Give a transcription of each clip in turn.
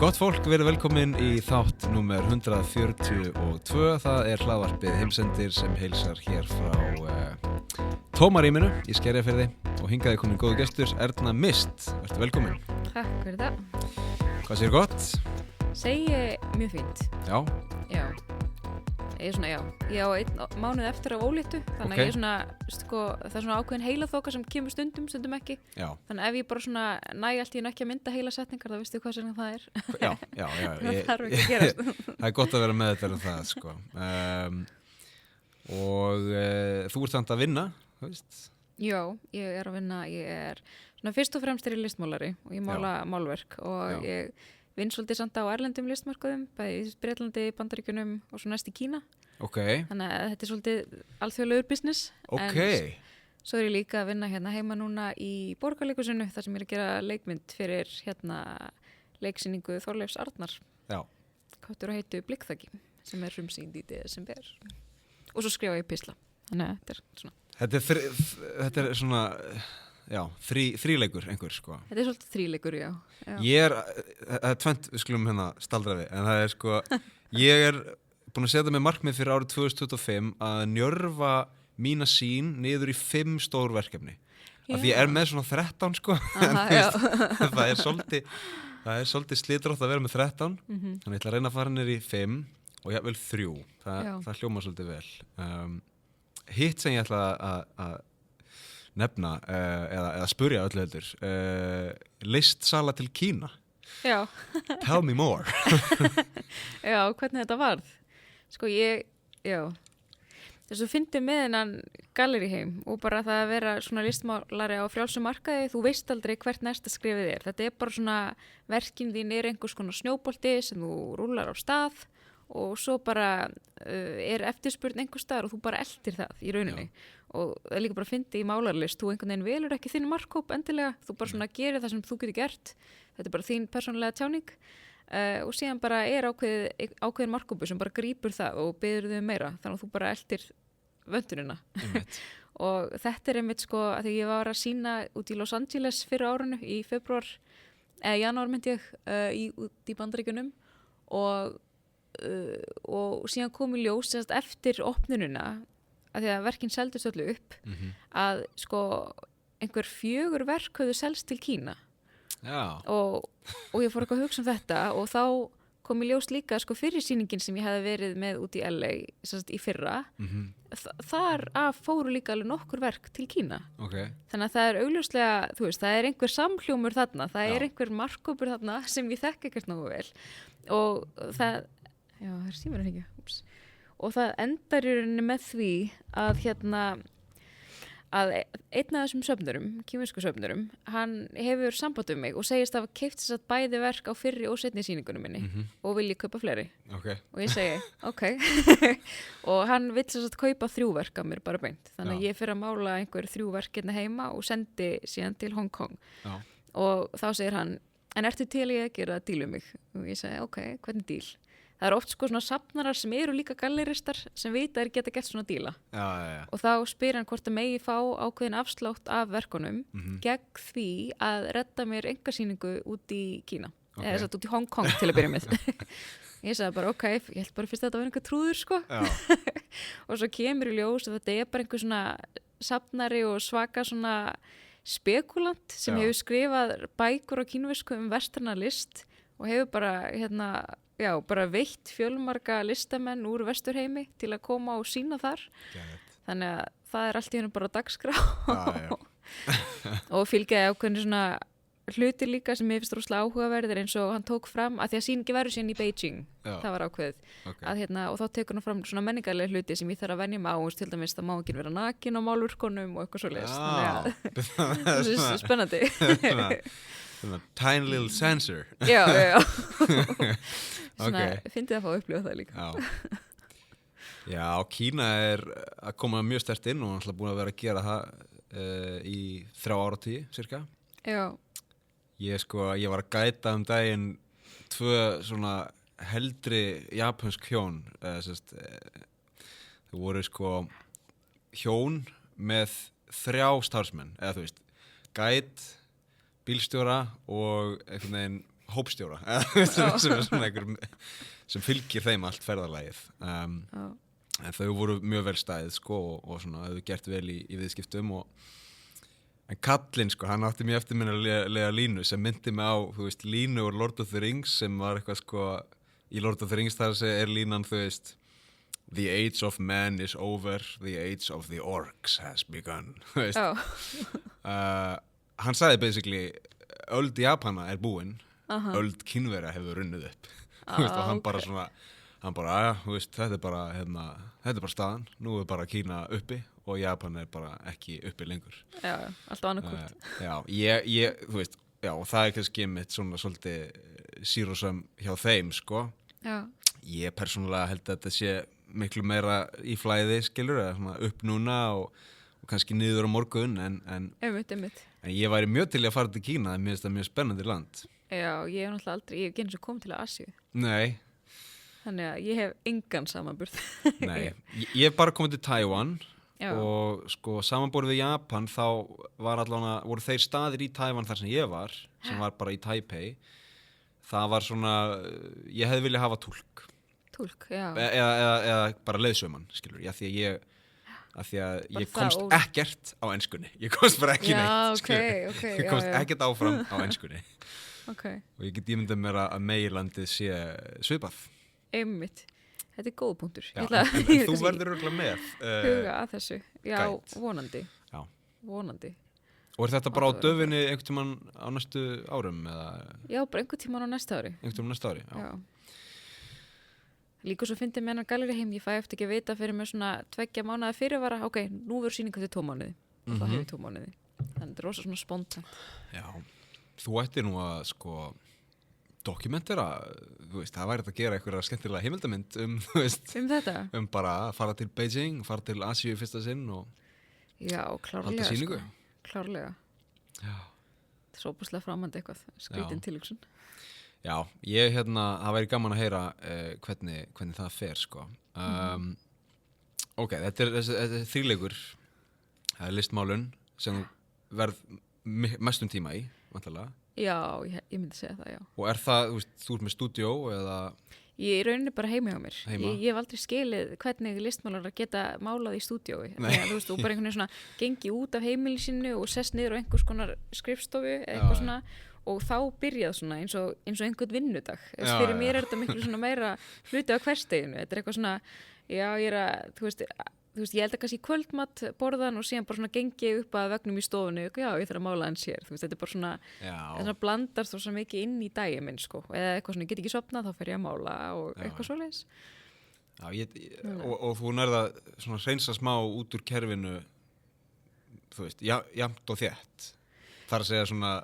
Gott fólk, verið velkomin í þátt númer 142. Það hlaðvarpið Heimsendir sem heilsar hér frá Tómarýminu í Skerjafirði og hingaði komin góðu gestur, Erna Mist. Vertu velkomin. Takk fyrir það. Hvað segir gott? Segi mjög fínt. Já. Já. Ég á einn mánuð eftir af ólítu, þannig að ég svona, það svona ákveðin heilaþoka sem kemur stundum ekki. Já. Þannig ef ég bara svona næ allt í hennu ekki að mynda heila setningar, þá veistu hvað sem það er. Já. Það þarf ekki að gerast. Það er gott að vera með þetta það, sko. Þú ert samt að vinna, þú veist? Já, ég er að vinna. Ég er svona fyrst og fremst listmálari og ég mála málverk og ég vinn svolítið samt á erlendum listmarkaðum, bæði í Bretlandi, Bandaríkjunum og svo næst í Kína. Okay. Þannig að þetta er svolítið alþjóðlegur business. Okay. En svo er ég líka að vinna hérna heima núna í Borgarleikhúsinu, þar sem ég er að gera leikmynd fyrir hérna leiksýningu Þorleifs Arnar. Já. Káttur og heitu Blikkþaki, sem er frumsýnd í desember. Og svo skrifa ég písla. Þannig að þetta er svona. Þetta er svona... Já, þríleikur einhver, sko. Þetta er svolítið þríleikur, já. Það er tvennt, við skulum hérna staldra við, en það er sko, ég er búin að setja mig markmið fyrir árið 2025 að njörfa mína sýn niður í 5 stór verkefni. Af því ég er með svona 13, sko. Aha, það er svolítið slitrótt að vera með 13, þannig ég ætla að reyna að fara niður í 5 og jafnvel 3. Það hljómar svolítið vel. Hitt sem ég ætla að nefna, eða spurja öllu heldur, listsala til Kína. Já. Tell me more. Já, hvernig þetta varð? Sko þess að fyndi með hennan galleríheim og bara það að vera svona listmálari á frjálsum markaði, þú veist aldrei hvert næsta skrifið er. Þetta er bara svona, verkin þín er einhvers konar snjóbolti sem þú rúlar á stað og svo bara er eftirspurn einhvers staðar og þú bara eldir það í rauninni. Já. Og það er líka bara að fyndi í málarlist, þú einhvern veginn velur ekki þinn markhóp endilega, þú bara svona gerir það sem þú getur gert, þetta er bara þín persónulega tjáning og síðan bara er ákveðin markhópu sem bara grípur það og biður þau meira, þannig að þú bara eldir vöndunina. Og þetta er einmitt sko, að því ég var að sýna út í Los Angeles fyrir árinu í janúar myndi ég, út í Bandaríkjunum og síðan kom í ljós eftir opnununa, að því að verkin seldust öllu upp, að sko einhver 4 verk höfðu selst til Kína. Já. Og ég fór eitthvað að hugsa þetta og þá kom í ljós líka sko fyrir sýningin sem ég hefði verið með út í LA í fyrra, þar fóru líka alveg nokkur verk til Kína. Okay. Þannig að það er augljóslega, þú veist, það er einhver samhljómur þarna, það er einhver markhópur þarna sem ég þekki ekkert nógu vel og það er símur ekki, og það endar í rauninni með því að að einn af þessum söfnurum, kínversku söfnurum, hann hefur samband um mig og segist að hafa keypt þess að bæði verk á fyrri og seinni sýningunum minni og vilji kaupa fleiri. Okay. Og ég segi, ok. Og hann vill þess að kaupa 3 verk af mér bara beint. Þannig að ég fyrir að mála einhver 3 verk hérna heima og sendi síðan til Hong Kong. Já. Og þá segir hann, en ertu til í að gera díl um mig? Og ég segi, ok, hvernig díl? Það er oft sko svona safnarar sem eru líka galleristar sem vita að þeir geta gert svona díla. Já. Og þá spyr hann hvort að megi fá ákveðin afslátt af verkunum gegn því að redda mér engasýningu út í Kína. Eða þess að út í Hong Kong til að byrja með. Ég sagði bara ok, ég held bara fyrst að þetta var einhver trúður sko. Og svo kemur í ljós að þetta er bara einhver svona safnari og svaka svona spekulant sem hefur skrifað bækur á kínversku vestræna list og hefur bara bara veitt fjölmarga listamenn úr Vesturheimi til að koma og sýna þar. Þannig að það er allt í hennu bara dagskrá. Og fylgjaði ákveðinu svona hlutir líka sem ég finnst rosalega áhugaverðir eins og hann tók fram, að því að sýningi verður síðan í Beijing, það var ákveðið. Okay. Og þá tekur hann fram svona menningarlega hluti sem ég þarf að venja mig á, til dæmis það má ekki vera nakin á málverkunum og eitthvað svoleiðis. Það er spennandi. Tiny little sensor. Já. Svona, fyndið að fá að upplifa það líka. Já, Kína er að koma mjög sterkt inn og hann búin að vera að gera það í 3 áratugum, cirka. Já. Ég var að gæta daginn 2 svona heldri japansk hjón. Þau voru hjón með 3 starfsmenn, eða þú veist, gæt, bílstjóra og einhvern veginn hópstjóra sem er svona einhver sem fylgir þeim allt ferðalagið en þau voru mjög vel stæðið sko og svona þau gert vel í viðskiptum en kallinn sko, hann átti mjög eftirminnilega línu sem myndi mig á, þú veist, línu úr Lord of the Rings sem var eitthvað sko í Lord of the Rings þar er línan, þú veist The age of man is over, the age of the orcs has begun þú veist hann sagði basically öld Japana er búin öld Kínverja hefur runnið upp þú veist, og hann bara svona þú veist, þetta er bara staðan, nú er bara Kína uppi og Japan er bara ekki uppi lengur alltaf annarkvort þú veist, og það er kannski mitt svona svolítið sírosöm hjá þeim, sko ég persónulega held að þetta sé miklu meira í flæði, skilur, eða svona upp núna og kannski niður á morgun en ég væri mjög til að fara til Kína, mér finnst það mjög spennandi land ég hef náttúrulega aldrei, ég hef genið svo komið til Asíu Nei Þannig að ég hef engan samanburð. Nei, ég hef bara komið til Tævan og sko samanborið við Japan þá voru þeir staðir í Tævan þar sem ég var, sem var bara í Taipei. Það var svona, ég hefði viljað hafa túlk. Túlk, já. Eða bara leiðsögumann, skilur, því að ég komst ekkert á enskunni. Ég komst bara ekki neitt, skilur. Ég komst ekkert áfram á enskunni. Og ég get ímyndað mér að meginlandið sé svipað. Einmitt, þetta er góð punktur. En þú verður örugglega með huga að þessu, vonandi. Vonandi. Og er þetta bara á döfinni einhvern tímann á næstu árum? Eða? Já, bara einhvern tímann á næsta ári. Einhvern tímann á næsta ári, já. Líka svo fyndi mér hennar Gallerí heim, ég fæ eftir ekki að vita fyrir mér svona 2 mánaða fyrirvara, ok, nú verður sýning eftir 2 mánuði. Og það hefur 2 mánuði. Þannig þetta er rosa svona spontant. Já, þú ættir nú að sko dokumentera, þú veist, það væri að gera einhverja skemmtilega heimildamynd þú veist, þetta? Bara að fara til Beijing, fara til Asíu fyrsta sinn og klárlega, sýningu. Klárlega. Já. Það er svo óbúslega framandi eitthvað, skrítin tilhugsun. Já, það væri gaman að heyra hvernig það fer, sko. Ok, þetta er þríleikur, það er listmálun sem verð mestum tíma í, vantarlega. Já, ég myndi segja það, já. Og er það, þú ert með stúdíó eða? Ég er rauninni bara heima hjá mér. Ég hef aldrei skilið hvernig listmálarar geta málað í stúdíói. Þú veist, þú bara einhvern veginn svona gengi út af heimili sínu og sest niður á einhvers konar skrifstofu eitthvað svona og þá byrjað svona eins og einhvern vinnudag. Fyrir mér er þetta miklu svona meira hluti á hversdeginu. Þetta er eitthvað svona, ég er að, þú veist, ég held að kannski kvöldmatt borðan og síðan bara svona gengi upp að vegnum í stofunni og ég þarf að mála hans hér, þú veist, þetta er bara svona blandar þú svo mikið inn í daginn minn, sko, eða eitthvað svona, ég get ekki sofnað, þá fer ég að mála og eitthvað svoleiðis. Já, og þú nærða svona hreinsa smá út úr kerfinu, þú veist, jafnt og þétt, þar að segja svona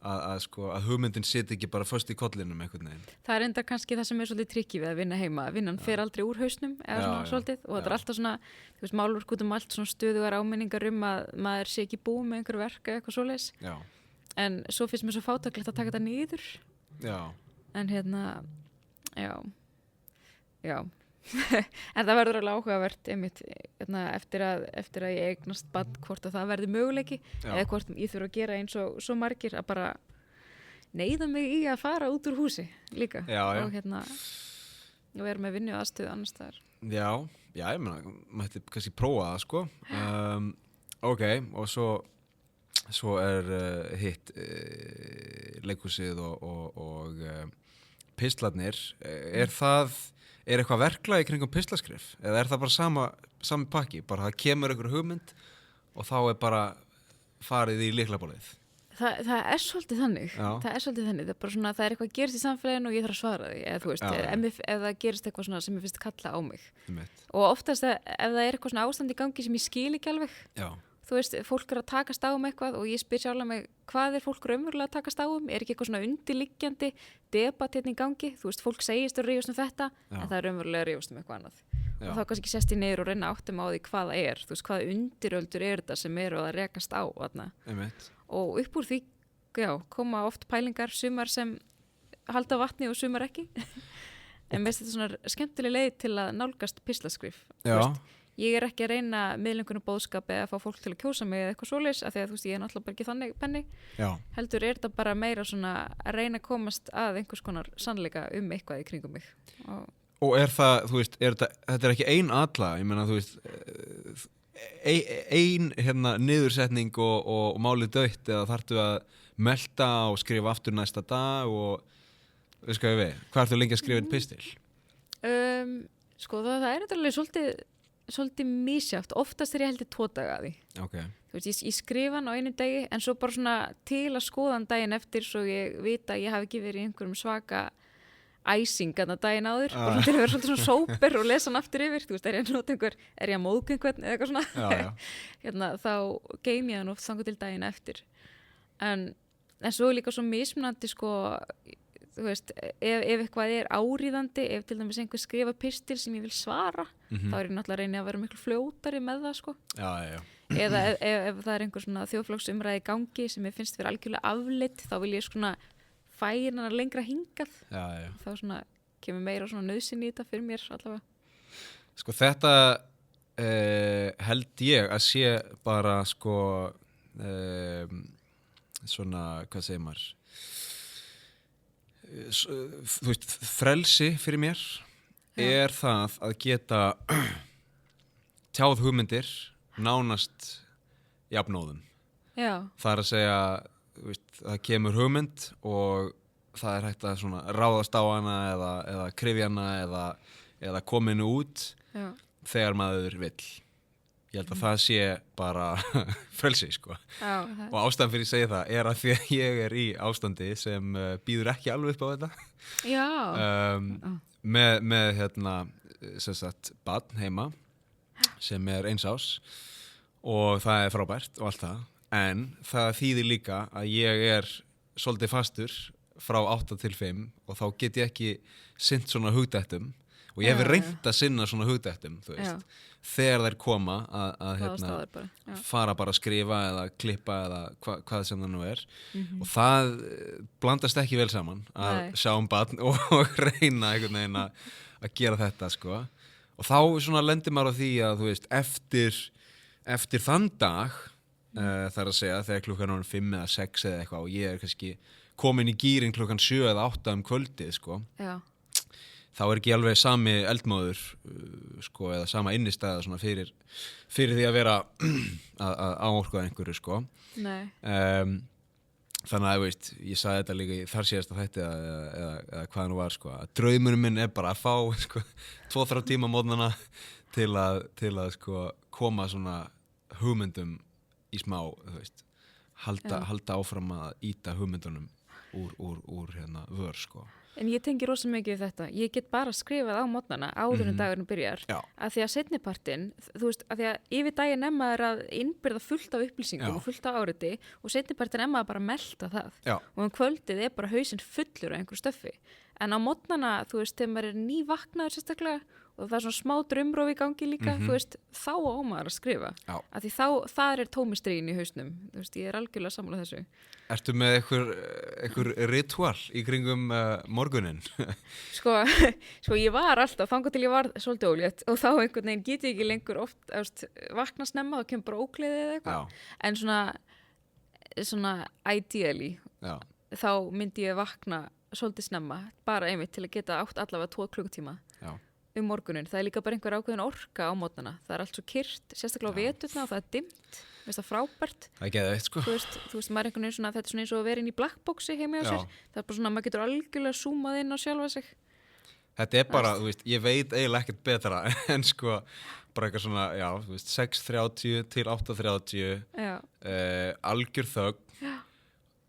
að hugmyndin siti ekki bara föst í kollinum einhvern veginn. Það er enda kannski það sem er svolítið trikki við að vinna heima. Vinnan fer aldrei úr hausnum eða svona svolítið og þetta er alltaf svona, þú veist, málverk út allt svona stöðugar áminningar að maður sé ekki búið með einhver verk eða eitthvað svoleiðis. En svo finnst mér svo fátaklegt að taka þetta niður. En já. En það verður alveg áhugavert einmitt, eftir að ég eignast barn, hvort að það verði möguleiki eða hvort ég þurfa að gera eins og svo margir að bara neyða mig í að fara út úr húsi líka og vera með vinnu aðstöðu annars staðar. Já, ég meina, maður hætti kannski prófa það, sko. Ok, og svo er hitt leikhúsið og pistlarnir, er eitthvað verklag í kringum pistlaskrif eða er það bara sami pakki, bara það kemur einhver hugmynd og þá er bara farið í lyklabólið? Það er svolítið þannig. Það er bara svona, það er eitthvað að gerist í samfélaginu og ég þarf að svara því, eða þú veist, ef það gerist eitthvað svona sem ég finnst kalla á mig. Og oftast ef það er eitthvað svona ástand í gangi sem ég skil ekki alveg. Þú veist, fólk er að takast á eitthvað og ég spyr sjálf mig, hvað er fólk raunverulega að takast á Er ekki eitthvað svona undirliggjandi debatt hérna í gangi? Þú veist, fólk segist að rífast þetta, en það er raunverulega að rífast eitthvað annað. Og þá kannski sest ég niður og reyna áttum á því hvað það er. Þú veist, hvaða undiröldur þetta sem eru að rekast á þarna. Og upp úr því, koma oft pælingar, sumar sem halda vatni og sumar ekki. En mér finnst þetta svona skemmtileg leið til að nálgast pistlaskrif. ég er ekki að reyna miðlengunum bóðskap eða að fá fólk til að kjósa mig eða eitthvað svoleiðis af því að þú veist, ég er náttúrulega bara ekki þannig penni. Já. Heldur er þetta bara meira svona að reyna að komast að einhvers konar sannleika eitthvað í kringum mig. Og er það, þú veist, þetta er ekki ein alla, ég meina, þú veist, ein niðursetning og málið dautt eða þarftu að melta og skrifa aftur næsta dag og veist hvað við, hvað ertu lengi að skrifa einn pistil? Sko það er alveg svolítið misjátt, oftast er ég heldur 2 daga að því. Okay. Þú veist, ég skrifa hann á einu degi en svo bara svona til að skoða hann daginn eftir svo ég vita að ég hafi ekki verið í einhverjum svaka æsing að daginn áður, bara til að vera svolítið svona sóper og lesa hann aftur yfir, þú veist, er ég að móðga einhvern eða eitthvað svona, já. Þá geym ég hann oft þangur til daginn eftir. En svo er líka svo mismunandi sko, þú veist, ef eitthvað er áríðandi, ef til dæmis einhver skrifa pistil sem ég vil svara, þá er ég náttúrulega að reyna að vera miklu fljótari með það, sko. Já. Eða ef það er einhver svona þjóðflokksumræði í gangi sem ég finnst vera algjörlega afleitt, þá vil ég svona færa lengra hingað. Já. Þá svona kemur meira svona nauðsyn í þetta fyrir mér allavega. Sko þetta held ég að sé bara sko svona, hvað segir maður? Þú veist, frelsi fyrir mér er það að geta tjáð hugmyndir nánast jafnóðum. Já. Það er að segja, þú veist, það kemur hugmynd og það er hægt að svona ráðast á hana eða kryfja hana eða koma henni út þegar maður vill. Ég held að það sé bara frelsi, sko. Og ástæðan fyrir að segja það er að því að ég er í ástandi sem býður ekki alveg upp á þetta. Já. Með sem sagt, barn heima sem er 1 árs og það er frábært og allt það. En það þýðir líka að ég er svolítið fastur frá 8 til 5 og þá get ég ekki sinnt svona hugdættum. Og ég hef reynt að sinna svona hugdættum, þú veist, þegar þær koma að fara bara að skrifa eða klippa eða hvað sem það nú er. Og það blandast ekki vel saman að sjá barn og reyna einhvern veginn að gera þetta, sko. Og þá svona lendir maður á því að, þú veist, eftir þann dag, þar að segja, þegar klukkan er 5 eða 6 eða eitthvað og ég er kannski komin í gírinn klukkan 7 eða 8 kvöldið, sko. Já. Þá er ekki alveg sami eldmóður sko, eða sama innistæða svona fyrir því að vera að áorka einhverju, sko. Nei. Þannig að, veist, ég sagði þetta líka í þar síðasta þætti eða hvað nú var, sko, að draumurinn minn er bara að fá, sko, 2-3 tíma mótnana til að sko, koma svona hugmyndum í smá, þú veist, halda áfram að ýta hugmyndunum úr vör, sko. En ég tengi rosa mikið við þetta. Ég get bara skrifað á mótnana áður en dagurinn byrjar. Af því að seinnipartinn, þú veist, af því að yfir daginn maður að innbyrða fullt af upplýsingum og fullt af áriti og seinnipartinn maður bara að melta það. Já. Og kvöldið er bara hausinn fullur af einhverju stöffi. En á mótnana, þú veist, þegar maður er nývaknaður sérstaklega og það er svona smá draumróf í gangi líka, þú veist, þá á maður að skrifa. Já. Af því það er tómistrýin í hausnum. Þú veist, ég er algjörlega sammála þessu. Ertu með einhver ritual í kringum morguninn? Sko, ég var alltaf, þangað til ég var svolítið ólétt og þá einhvern veginn get ég ekki lengur oft vakna snemma, þá kemur bara ógleði eða eitthvað. En svona ideally, þá myndi ég vakna svolítið snemma, bara einmitt til að geta átt allavega 2 klukkutíma morgunin. Það er líka bara einhver ákveðin orka á mótnana. Það er allt svo kyrrt, sérstaklega á veturna og það er dimmt. Veist það frábært. Það er geðveikt, sko. Þú veist, maður er einhvern veginn svona, þetta er svona eins og að vera inn í blackboxi heima á sér. Það er bara svona, maður getur algjörlega zoomað inn á sjálfa sig. Þetta er bara, þú veist, ég veit eiginlega ekkert betra en sko, bara eitthvað svona, já, þú veist, 6:30 til 8:30, algjör þögn,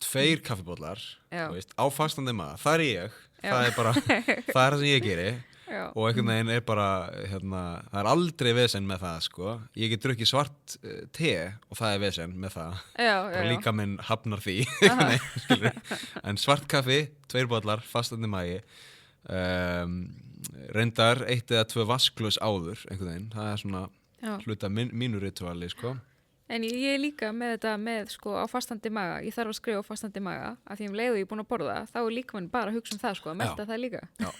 2 kaffibóllar, þú veist, á fastandi maður, það er ég, það er bara, það er það sem ég geri. Já. Og einhvern veginn er bara, það er aldrei vesen með það, sko. Ég get drukkið svart te og það er vesen með það. Já. Líka minn hafnar því. Nei, en svart kaffi, 2 bollar, fastandi magi, reyndar 1 eða 2 vaskljós áður, einhvern veginn. Það er svona hluta mínu rituali, sko. En ég er líka með þetta með, sko, á fastandi maga. Ég þarf að skrifa á fastandi maga, af því leiðu ég er búin að borða, þá er líka minn bara að hugsa það, sko, að melta það líka. Já.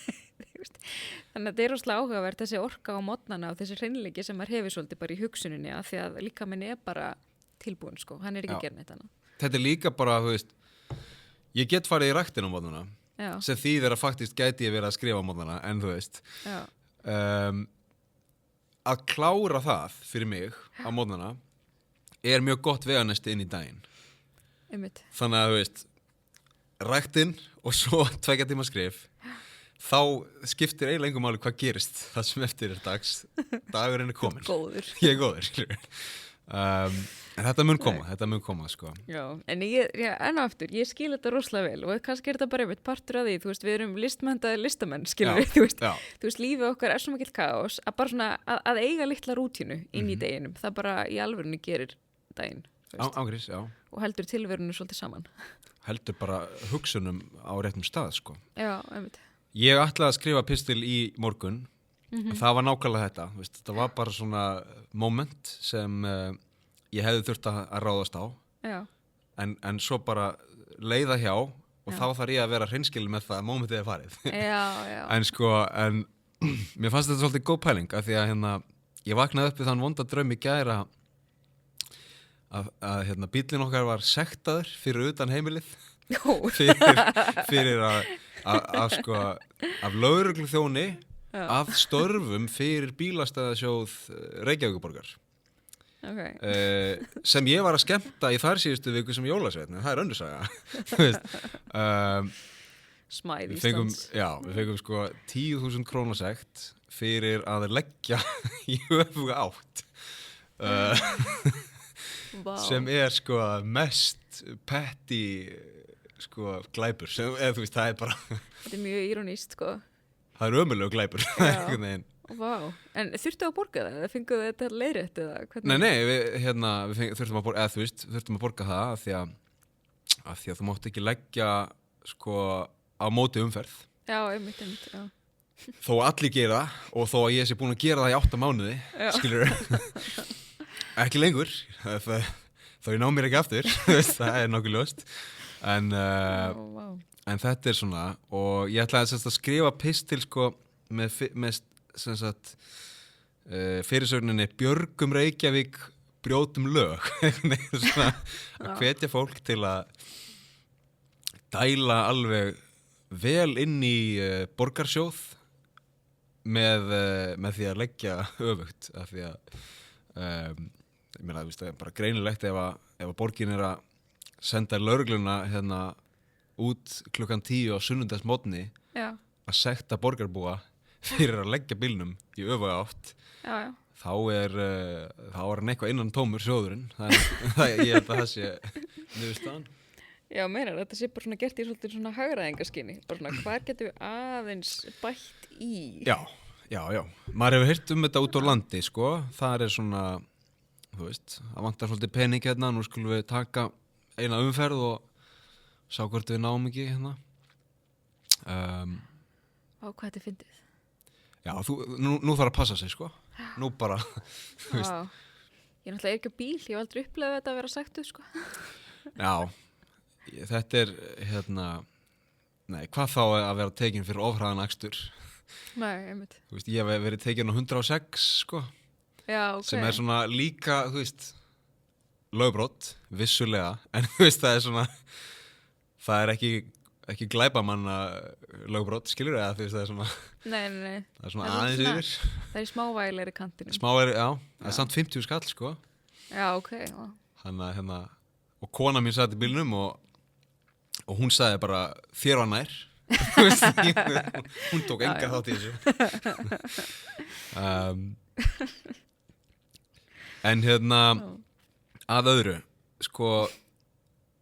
Þannig að þetta rosalega áhugavert þessi orka á mótnana og þessi hreinleiki sem maður hefur svolítið bara í hugsuninni af því að líka minn bara tilbúin sko, hann ekki að gera neitt annað. Þetta líka bara, þú veist, ég get farið í ræktin á mótnana sem þýðir að faktist gæti ég verið að skrifa á mótnana en þú veist að klára það fyrir mig á mótnana mjög gott veganesti inn í daginn. Einmitt. Þannig að þú veist ræktin og svo 2 tíma skrif þá skiptir eiginlega engum máli hvað gerist það sem eftir dags dagurinn komin. Góður. Ég góður. En þetta mun koma sko. Já, en enn aftur, ég skil þetta rosalega vel og kannski þetta bara einmitt partur af því, þú veist, við erum listmenntaði listamenn, skilur við, þú veist, lífið okkar svo mikill kaos að bara svona að eiga litla rútínu inn í deginum, það bara í alvörunni gerir daginn, ágrís, já. Og heldur tilverunum svolítið saman. Heldur bara hugsunum á réttum stað, sko. Já, einmitt. Ég ætlaði að skrifa pistil í morgun, það var nákvæmlega þetta, veist, þetta var bara svona moment sem ég hefði þurft að ráðast á en svo bara leiða hjá og þá þarf ég að vera hreinskilin með það að momentið farið en mér fannst þetta svolítið góð pæling af því að ég vaknaði upp við þann vonda draum í gær að bíllinn okkar var sektaður fyrir utan heimilið fyrir af lögregluþjóni af störfum fyrir bílastæðasjóð Reykjavíkurborgar sem ég var að skemmta í þar síðustu viku sem jólasveinn, það önnur saga Smæð Íslands við fengum sko 10.000 króna sekt fyrir að leggja í öfuga átt sem sko mest petty sko glæpur eða þú veist það bara þetta mjög ironíst sko það ömurlegur glæpur einhvern veginn. Vá, en þurftu að borga það? Eða fenguðu þetta leiðrétt eða hvernig? Nei, við þurftum að borga, eða þú veist, þurftum að borga það af því að þú mátt ekki leggja sko á móti umferð. Já, einmitt, já. Þó allir gera og þó að ég sé búin að gera það í 8 mánuði, skilur ekki lengur, þó ég ná mér ekki aftur, það nokkuð ljóst. En þetta svona, og ég ætlaði að skrifa pistil sko með sem sagt fyrirsögninni Björgum Reykjavík brjótum lög svona, að hvetja fólk til að dæla alveg vel inn í borgarsjóð með því að leggja öfugt af því að ég meina það er bara greinilegt ef að borgin að senda lögregluna út klukkan 10 á sunnudagsmorgni að sekta borgarbúa fyrir að leggja bílnum í öfuga átt þá er hann eitthvað innan tómur sjóðurinn ég held að það sé niðurstaðan. Já, meinar, þetta sé bara svona gert í svolítið svona hagræðingarskyni, bara svona hvað getum við aðeins bætt í? Já, maður hefur heyrt þetta út á landi, sko, það er svona, þú veist, það vantar svolítið pening nú skulum við taka eina umferð og sjá hvort við náum ekki Á hvað þetta fyndið? Já, nú þarf að passa sig, sko, nú bara, þú veist. Ég náttúrulega ekki á bíl, ég hef aldrei upplegað þetta að vera sagtu, sko. Já, þetta er, hvað þá að vera tekin fyrir ofhraðan akstur? Nei, einmitt. Þú veist, ég hef verið tekin á 106, sko. Já, ok. Sem er svona líka, þú veist, lögbrot, vissulega, en þú veist, það er ekki glæpamanna lögbrot, skilur eða þú veist, það er svona Nei. Það er svona aðeins yfir. Það er í smávægilegri kantinu. Já, það er samt 50 skall, sko. Já, ok. Þannig að, og kona mín satt í bílnum og hún sagði bara, þér var nær. Hún tók enga þátt í þessu. En að öðru, sko,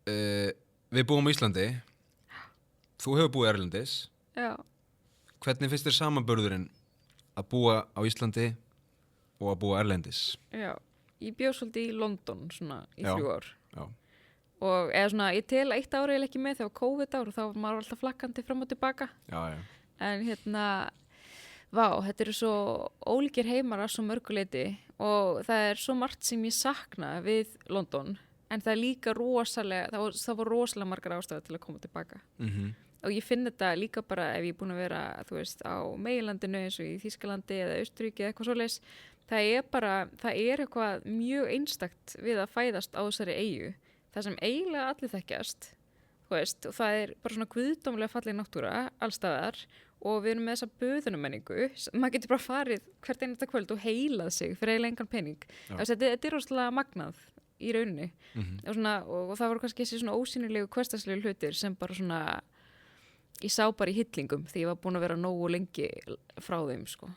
við búum á Íslandi, þú hefur búið erlendis. Já. Hvernig finnst þér samanburðurinn að búa á Íslandi og að búa erlendis? Já, ég bjó svolítið í London svona í 3 ár. Já. Og eða svona, ég tel 1 ára eða ekki með þegar COVID ár og þá var maður alltaf flakkandi fram og tilbaka. Já. En þetta eru svo ólíkir heimar að svo mörguleiti og það er svo margt sem ég sakna við London en það er líka rosalega, það var rosalega margar ástæður til að koma tilbaka. og ég finn þetta líka bara ef ég er búin að vera, þú veist, á Meginlandinu eins og í Þýskalandi eða Austurríki eða eitthvað svoleiðis, það er eitthvað mjög einstakt við að fæðast á þessari eyju, það sem eiginlega allir þekkjast, þú veist, og það er bara svona guðdómlega falleg náttúra allstaðar og við erum með þessa böðunumenningu, maður getur bara farið hvert einasta kvöld og heilað sig fyrir eiginlega engan pening. Þetta er rosalega magnað í rauninni og það voru kannski þessi svona ósýnilegu hversdagslegu hlutir sem bara svona ég sá bara í hillingum því ég var búin að vera nógu lengi frá þeim sko.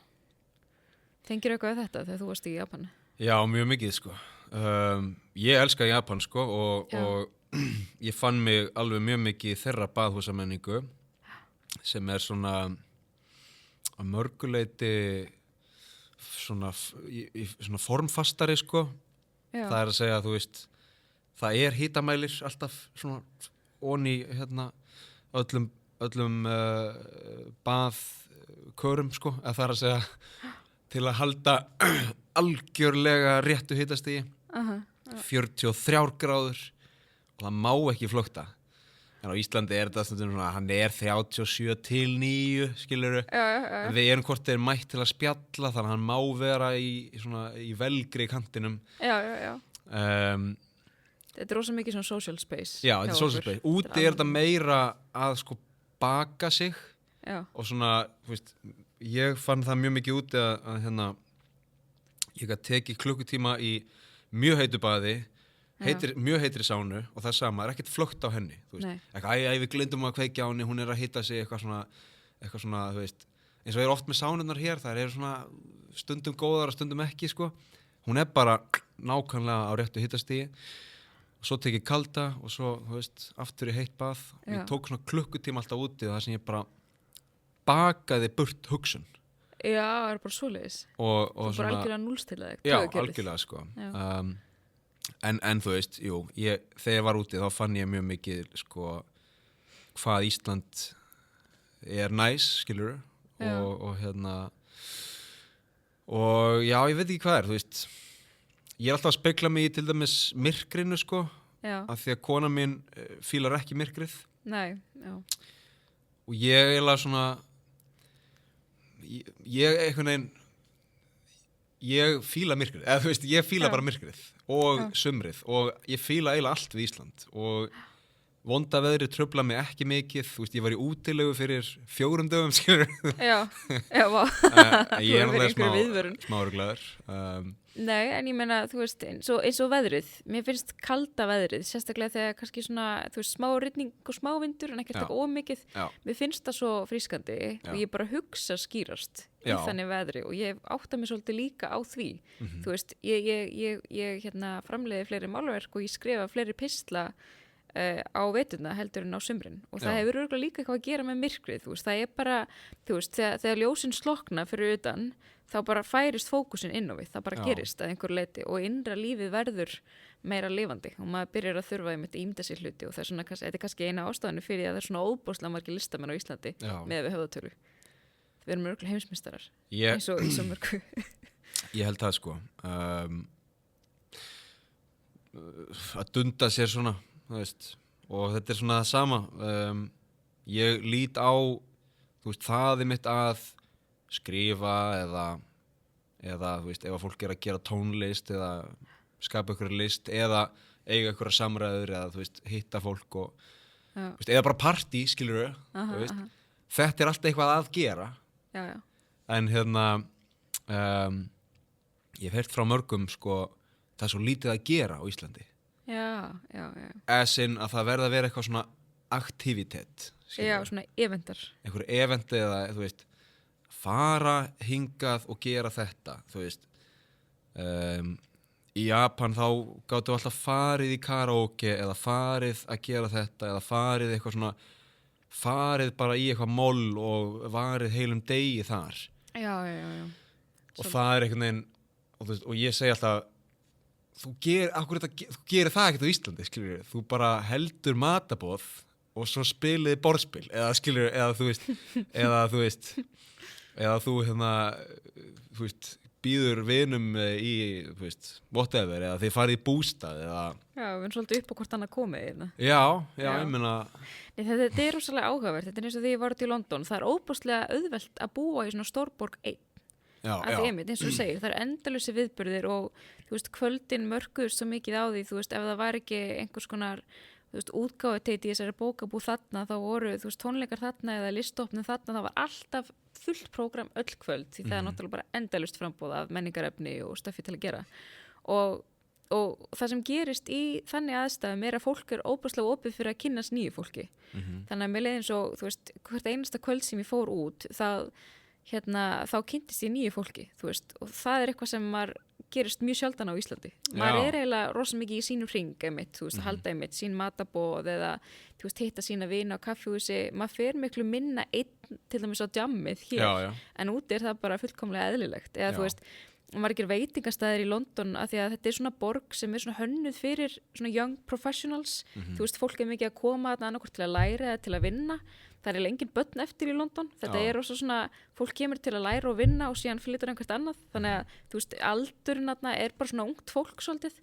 Tengir eitthvað af þetta þegar þú varst í Japan? Já, mjög mikið sko. Ég elska Japan sko og ég fann mig alveg mjög mikið í þeirra baðhúsamenningu sem er svona að mörguleiti svona formfastari sko. Já. Það er að segja að þú veist það er hitamælir alltaf svona onni öllum baðkörum sko, að það er að segja til að halda algjörlega réttu hitastigi 43 gráður og það má ekki flökta. En á Íslandi er þetta svona, hann er 37 til 9, skilurðu. Já. Við erum hvort þeir mætt til að spjalla, þannig að hann má vera í velgri kantinum. Já. Þetta er rosa mikið svona social space. Já, þetta er social space. Úti er þetta meira að sko baka sig. Já. Og svona, þú veist, ég fann það mjög mikið úti að hérna, ég gæti tekið klukkutíma í mjög heitu baði, mjög heitri sánu og það sama, er ekkert flögt á henni, þú veist, eitthvað, við glindum að kveikja á henni, hún er að hitta sig eitthvað svona, þú veist, eins og er oft með sánurnar hér, það eru svona stundum góðar og stundum ekki, sko, hún er bara nákvæmlega á réttu hittastigi og svo tekið kalda og svo, þú veist, aftur í heitt bað og ég tók svona klukkutíma alltaf úti þar sem ég bara bakaði burt hugsun. Já, það er bara svoleiðis. Og þú bara algjörlega núllstilaði. Já, algjörlega, sko. En þú veist, jú, þegar ég var úti þá fann ég mjög mikið sko hvað Ísland er næs, skilur og hérna og já, ég veit ekki hvað er, þú veist ég er alltaf að spegla mig í til dæmis myrkrinu sko, af því að kona mín fílar ekki myrkrið. Nei, já. Og ég eiginlega svona ég einhvern veginn ég fíla myrkrið, eða þú veist, ég fíla bara myrkrið og sumrið og ég fíla eiginlega allt við Ísland og vonda veðrið trufla mig ekki mikið, þú veist, ég var í útilegu fyrir 4 dögum, skilur. Já, vá. Ég er alveg smá ruglaður. Nei, en ég meina, þú veist, eins og veðrið, mér finnst kalda veðrið, sérstaklega þegar kannski svona, þú veist, smá rigning og smá vindur en ekkert eitthvað ómikið, mér finnst það svo frískandi og ég bara hugsa skýrast í þannig veðri og ég átta mig svolítið líka á því, þú veist, ég hérna framleiði fleiri málverk og ég skrifa fleiri pistla á veturna heldur en á sumrin og það hefur örugglega líka eitthvað að gera með myrkrið, þú veist, það er bara, þú veist, þegar ljósin slokna fyrir utan þá bara færist fókusin inn á við, það bara gerist að einhver leiti og innra lífið verður meira lifandi og maður byrjar að þurfa að ímynda sér hluti og það er svona, þetta er kannski eina ástæðanu fyrir því að það er svona óbúslega margir listamenn á Íslandi með við höfðatölu. Við erum örugglega heimsmeistarar eins og mörgu. Ég held það sko. Að dunda sér svona, þú veist, og þetta er svona það sama. Ég lít á, þú veist, það er mitt að skrifa eða þú veist, ef að fólk er að gera tónlist eða skapa ykkur list eða eiga ykkur samræður eða þú veist, hitta fólk og þú veist, eða bara partí, skilurðu, þú veist. Þetta er alltaf eitthvað að gera. Já. En hérna ég hef heyrt frá mörgum sko, það er svo lítið að gera á Íslandi. Já. Að það verða að vera eitthvað svona aktivitet. Já, svona eventar. Einhver event eða, þú veist, fara hingað og gera þetta, þú veist. Í Japan þá gátum við alltaf farið í karaoke eða farið að gera þetta eða farið eitthvað svona, farið bara í eitthvað moll og varið heilum degi þar. Já. Og það er einhvern veginn, og ég segi alltaf, þú gerir það ekkert á Íslandi, skilur, þú bara heldur matarboð og svo spiliði borðspil, eða skilur, eða þú veist, býður vinum í, þú veist, whatever, eða þið farið í bústað, eða... Já, við erum svolítið upp á hvort annað komið hérna. Já, ég meina... Nei, þetta er rosalega áhugavert, þetta er eins og því ég var út í London, það er óbúslega auðvelt að búa í svona stórborg einn. Að því einmitt, eins og þú segir, það er endalösi viðburðir og, þú veist, kvöldin mörkuðust svo mikið á því, þú veist, ef það var ekki einhvers konar, þú veist, útgáfuteiti í þessari bókabúð þarna, þá voru, þú veist, tónleikar þarna eða listopnum þarna, það var alltaf fullt prógram öll kvöld, því það er náttúrulega bara endalust frambúð af menningarefni og stöffi til að gera. Og það sem gerist í þannig aðstæðum er að fólk er óbúslega opið fyrir að kynnast nýju fólki. Þannig að mér leið eins og, þú veist, hvert einasta kvöld sem ég fór út, þá kynntist ég nýju fólki, þú veist, og það er eitthvað sem maður gerist mjög sjaldan á Íslandi. Maður er eiginlega rosa mikið í sínum hring, einmitt, þú veist, halda einmitt sín matarboð eða, þú veist, hitta sína vina á kaffihúsi. Maður fer miklu minna einn til dæmis á djammið hér, en úti er það bara fullkomlega eðlilegt. Eða, þú veist, margir veitingastæðir í London, af því að þetta er svona borg sem er svona hönnuð fyrir svona young professionals. Þú veist, fólk er mikið að koma þarna annarkvort til að læra eða til að vinna. Það er engin börn eftir í London. Þetta er også svona, fólk kemur til að læra og vinna og síðan flytur einhvert annað. Þannig að, þú veist, aldurinn þarna er bara svona ungt fólk svolítið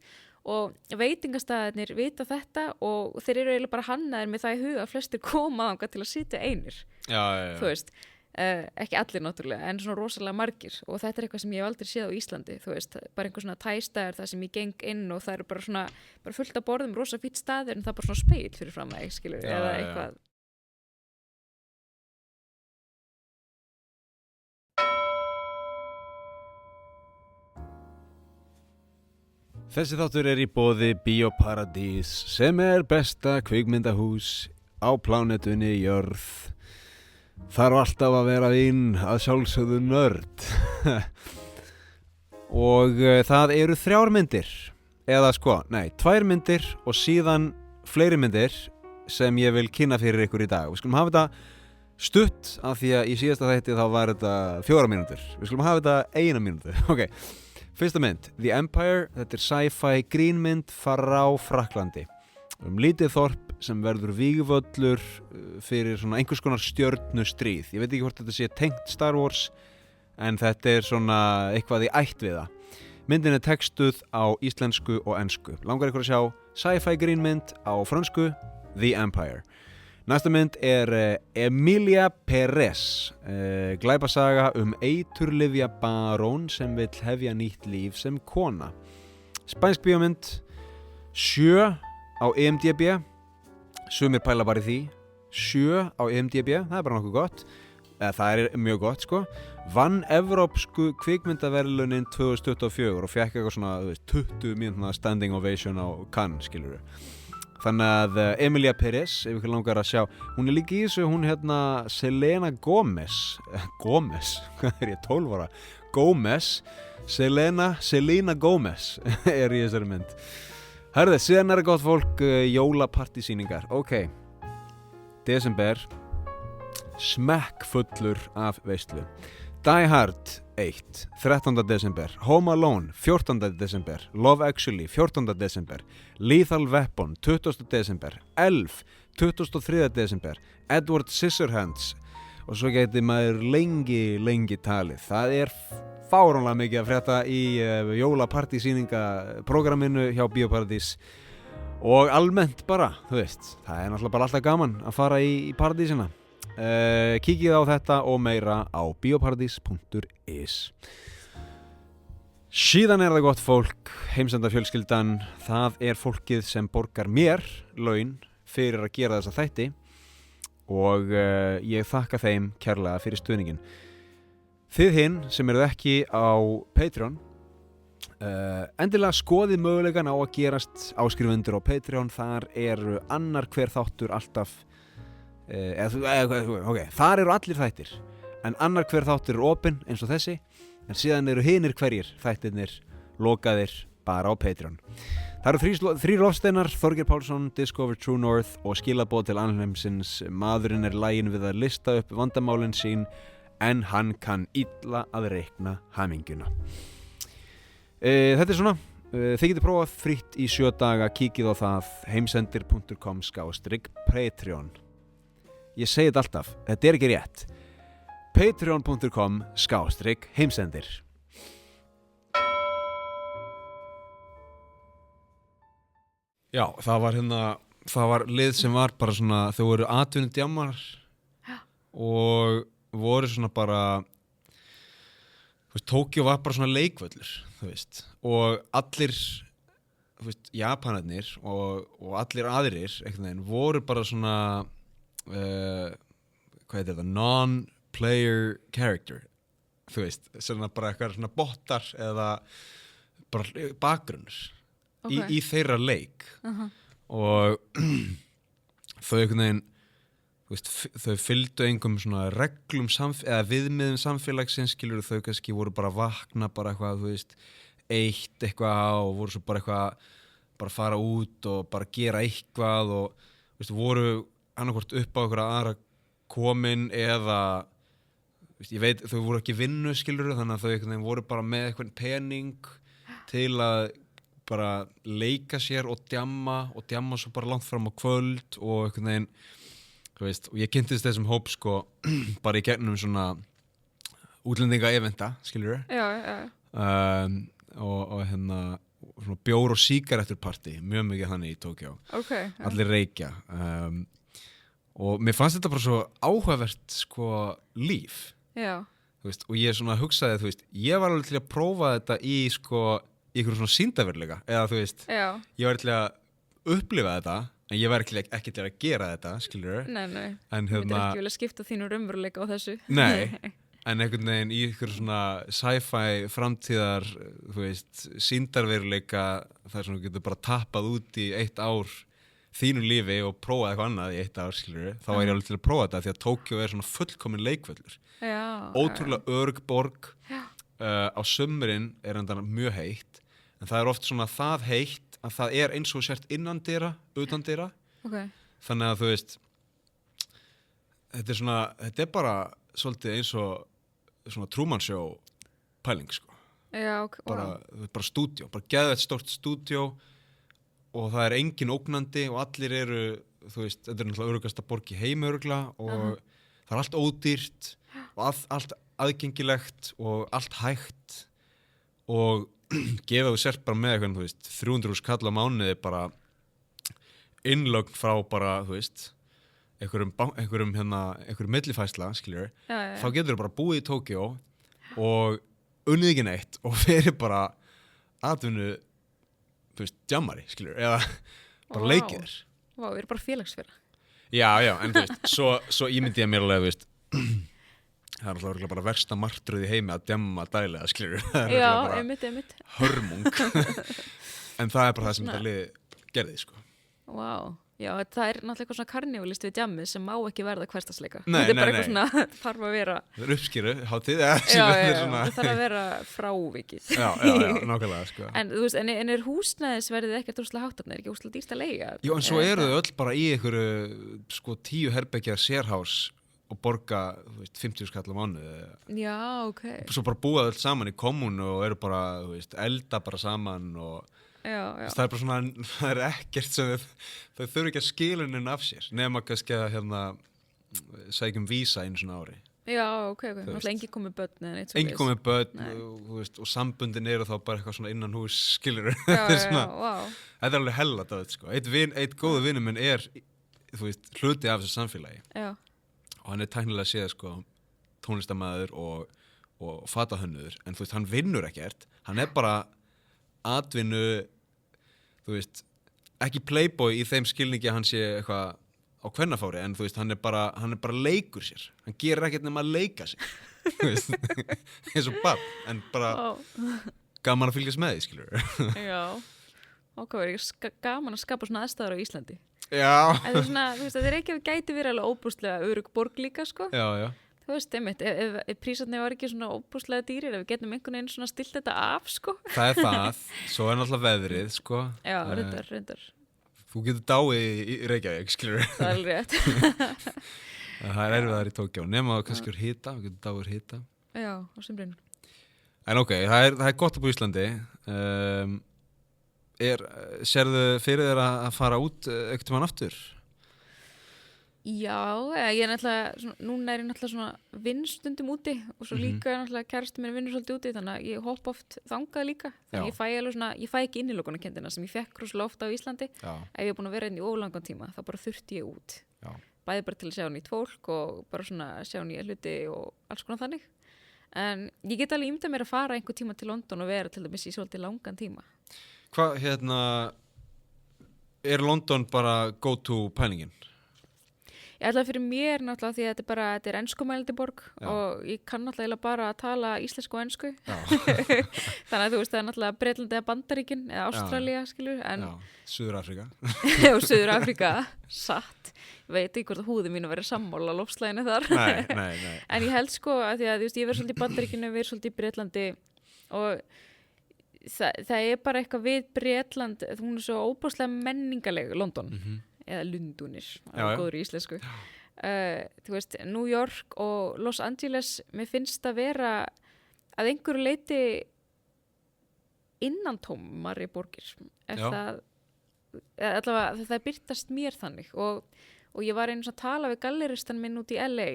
og veitingastæðirnir vita þetta og þeir eru eiginlega bara hannaðir með það í huga að flestir koma þangað til að sitja einir. Þú veist, ekki allir náttúrulega, en svona rosalega margir og þetta er eitthvað sem ég hef aldrei séð á Íslandi, þú veist, bara einhver svona tæstæður þar sem ég geng inn og það eru bara svona, bara fullt af borðum, rosa fýtt staðir en það er bara svona speil fyrir fram að skilur, eða eitthvað. Þessi þáttur er í boði Bíóparadís sem er besta kvikmyndahús á plánetunni jörð. Þarf alltaf að vera inn að sjálfsögðu nörd. Og það eru 3 myndir, eða 2 myndir og síðan fleiri myndir sem ég vil kynna fyrir ykkur í dag. Við skulum hafa þetta stutt af því að í síðasta þætti þá var þetta 4 mínútur. Við skulum hafa þetta 1 mínútu. Ok. Fyrsta mynd, The Empire, þetta er sci-fi grínmynd frá Frakklandi. Lítið þorp sem verður vígvöllur fyrir svona einhvers konar stjörnustríð. Ég veit ekki hvort þetta sé tengt Star Wars, en þetta er svona eitthvað í ætt við það. Myndin er textuð á íslensku og ensku. Langar ykkur að sjá sci-fi grínmynd á frönsku, The Empire. Næsta mynd er Emilia Pérez, glæpasaga eiturlyfja barón sem vill hefja nýtt líf sem kona. Spænsk bíómynd, 7 á IMDb, sumir pæla bara í því, 7 á IMDb, það er bara nokkuð gott, það er mjög gott sko. Vann evrópsku kvikmyndaverðlaunin 2024 og fekk eitthvað svona 20 mínútna standing ovation á Cannes, skilurðu. Þannig að Emilia Pérez, ef ykkur langar að sjá, hún er líka í þessu, hún Selena Gomez, hvað er ég, 12 ára? Selena Gomez er í þessari mynd. Herðu, síðan er gott fólk, jólapartysýningar, ok, desember, smekkfullur af veislu. Die Hard 1, 13. desember, Home Alone, 14. desember, Love Actually, 14. desember, Lethal Weapon, 20. desember, Elf, 23. desember, Edward Scissorhands og svo geti maður lengi talið. Það er fáránlega mikið að frétta í jólapartysýningaprogramminu hjá Bíóparadís og almennt bara, þú veist, það er náttúrulega bara alltaf gaman að fara í paradísina. Kíkið á þetta og meira á bioparadís.is. Síðan er það gott fólk, heimsendafjölskyldan, það er fólkið sem borgar mér laun fyrir að gera þessa þætti og ég þakka þeim kærlega fyrir stuðningin. Þið hinn sem eruð ekki á Patreon, endilega skoðið möguleikan á að gerast áskrifendur á Patreon. Þar eru annar hver þáttur alltaf þar eru allir þættir en annar hver þáttur er opinn eins og þessi, en síðan eru hinir hverjir þættirnir lokaðir bara á Patreon. Það eru 3 lofsteinar, Þorgeir Pálsson, Discover True North og skilaboð til alheimsins. Maðurinn er laginn við að lista upp vandamálin sín en hann kann illa að reikna hamingjuna. Þetta er svona, þið getur prófað frítt í 7 daga, kíkið á það, heimsendir.com/Patreon. Ég segi þetta alltaf, þetta er ekki rétt. Patreon.com/heimsendir. Já, það var lið sem var bara svona, þau voru atvinnudjammar og voru svona bara, þú veist, Tókíó var bara svona leikvöllur, þú veist, og allir, þú veist, Japanarnir og allir aðrir, einhvern veginn, voru bara svona, hvað heitir þetta, non-player character, þú veist, svona bara eitthvað svona bottar eða bara bakgrunnur í þeirra leik og þau einhvern veginn, þú veist, þau fylgdu einhverjum svona reglum eða viðmiðum samfélagsins, skilur þau kannski voru bara að vakna bara eitthvað, þú veist, eitt eitthvað og voru svo bara eitthvað, bara fara út og bara gera eitthvað og, þú veist, voru annarkvort upp á einhverja aðra komin eða, þú veist, ég veit, þau voru ekki vinnu, skilur þannig að þau einhvern veginn voru bara með eitthvað pening til að bara leika sér og djamma svo bara langt fram á kvöld og einhvern veginn, þú veist, og ég kynntist þessum hóp sko bara í gegnum svona útlendinga-eventa, skilur og hérna svona bjór og sígaretturpartí, mjög mikið þannig í Tókíó, allir reykja og mér fannst þetta bara svo áhugavert sko líf, þú veist, og ég svona hugsaði, þú veist, ég var alveg til að prófa þetta í sko í einhverjum svona sýndaveruleika eða þú veist, ég var til að upplifa þetta en ég var ekki til að gera þetta, skilur Nei, en þú myndir ekki vilja skipta þínu raunveruleika á þessu Nei, en einhvern veginn í einhverjum svona sci-fi framtíðar, þú veist, sýndarveruleika þar sem þú getur bara tappað út í 1 ár þínu lífi og prófað eitthvað annað í 1 ár, skilur þá var ég alveg til að prófa þetta því að Tókíó er svona fullkomin leikvöllur ótrúlega örugg borg á sumrin er enda mjög heitt en það er oft svona það heitt að það er eins og sért innandyra, utandyra þannig að þú veist þetta er bara svolítið eins og svona Truman Show pæling sko bara stúdíó, bara geðveitt stórt stúdíó og það er engin ógnandi og allir eru, þú veist, þetta er náttúrulega öruggasta borg í heimi örugglega og það er allt ódýrt og allt aðgengilegt og allt hægt og gefa þú sért bara með eitthvað, þú veist, 300.000 kall á mánuði bara innlögn frá bara, þú veist, einhverjum millifærsla, skiljur, þá getur þú bara búið í Tókíó og unnið ekki neitt og verið bara atvinnu, þú veist, djammari, skiljur, eða bara leikið þér. Vá, við erum bara félagsfélag. Já, en þú veist, svo ímyndi ég mér alveg, þú veist, það er alltaf bara versta martröð í heimi að djamma dælega, skilur. Já, einmitt. Hörmung. En það er bara það sem þetta lið gerði, sko. Vá, já, það er náttúrulega eitthvað svona karnívalist við djammið sem má ekki verða hversdagsleika. Nei. Þetta er bara eitthvað svona, þarf að vera... Það er uppskýru, hátíð, það þarf að vera frávikið. Já, nákvæmlega, sko. En þú veist, en er húsnæðisverðið ekkert úrslega hátt, er ekki úrslega dýrt að leiga? Jú, en svo eru þau öll bara í einhverju, sko, 10 herbergja sérhás og borga, þú veist, 50 skall á mánuði. Já, Svo bara búa öll saman í kommunu og eru bara, þú veist, elda bara saman og það er bara svona, það er ekkert sem þau þurfi ekki að skilunin af sér nema kannski að sækjum vísa einu svona ári. Já, náttúrulega engin komið börn eða neitt svo. Engin komið börn, þú veist, og sambundin eru þá bara eitthvað svona innan hús, skilur. Vá. Þetta er alveg hella þetta, sko. Eitt góðu vinur minn er, þú veist, hluti af þessu samfélagi. Já. Og hann er tæknilega séð, sko, tónlistarmaður og fatahönnuður, en þú veist, hann vinnur ekkert, hann er bara atvinnu, þú veist, ekki playboy í þeim skilningi að hann sé eitthvað á kvennafári, en þú veist, hann er bara leikur sér, hann gerir ekkert nema að leika sig, þú veist, eins og barn, en bara gaman að fylgjast með því, skilur. Já, verður gaman að skapa svona aðstæður á Íslandi. Já. En svona, þú veist, það er ekki að gæti verið alveg óbúslega örugg borg líka, sko. Já. Þú veist, einmitt, ef prísarnir var ekki svona óbúslega dýrir, ef við getum einhvern veginn svona stilt þetta af, sko. Það er það, svo er náttúrulega veðrið, sko. Já, reyndar. Þú getur dáið í Reykjavík, skilur. Það er alveg rétt. Það er erfiðar í Tókíó, nema kannski úr hita, við getum dáið úr hita. Já, á sumrin. En það er gott upp á Íslandi. Sérðu fyrir þér að fara út einhvern tímann aftur? Já, ég er náttúrulega, núna er ég náttúrulega svona vinnstundum úti og svo líka er náttúrulega kærasti mér vinnur svolítið úti þannig að ég hopp oft þangað líka. Þannig ég fæ alveg svona, ég fæ ekki innilokunarkenndina sem ég fekk rosalega ofta á Íslandi. Já. Ef ég er búin að vera inn í ólangan tíma þá bara þurfti ég út. Já. Bæði bara til að sjá nýtt fólk og bara svona sjá nýja hluti og alls konar þannig. En ég get alveg ímyndað mér að fara einhver tíma til London og vera til dæmis í svolítið langan tíma. Hvað, er London bara go to pælingin? Ég ætla fyrir mér náttúrulega því að þetta er enskumælandi borg og ég kann náttúrulega bara að tala íslensku og ensku. Þannig að þú veist það er náttúrulega Bretland eða Bandaríkin eða Ástralía, skilur. Suður-Afríka. Og Suður-Afríka, satt. Ég veit ekki hvort að húði mín að vera sammála loftslaginu þar. Nei. En ég held sko að því að þú veist, ég verið svolítið í Bandaríkinu, verið svolítið í Bretlandi og það er bara eitthvað við Bretland, hún er svo óbúslega menningaleg, London. Eða Lundunir, góður í íslensku. Þú veist, New York og Los Angeles, mér finnst að vera að einhverju leiti innantómari borgir. Allavega það byrtast mér þannig og ég var einu að tala við galleristan minn út í LA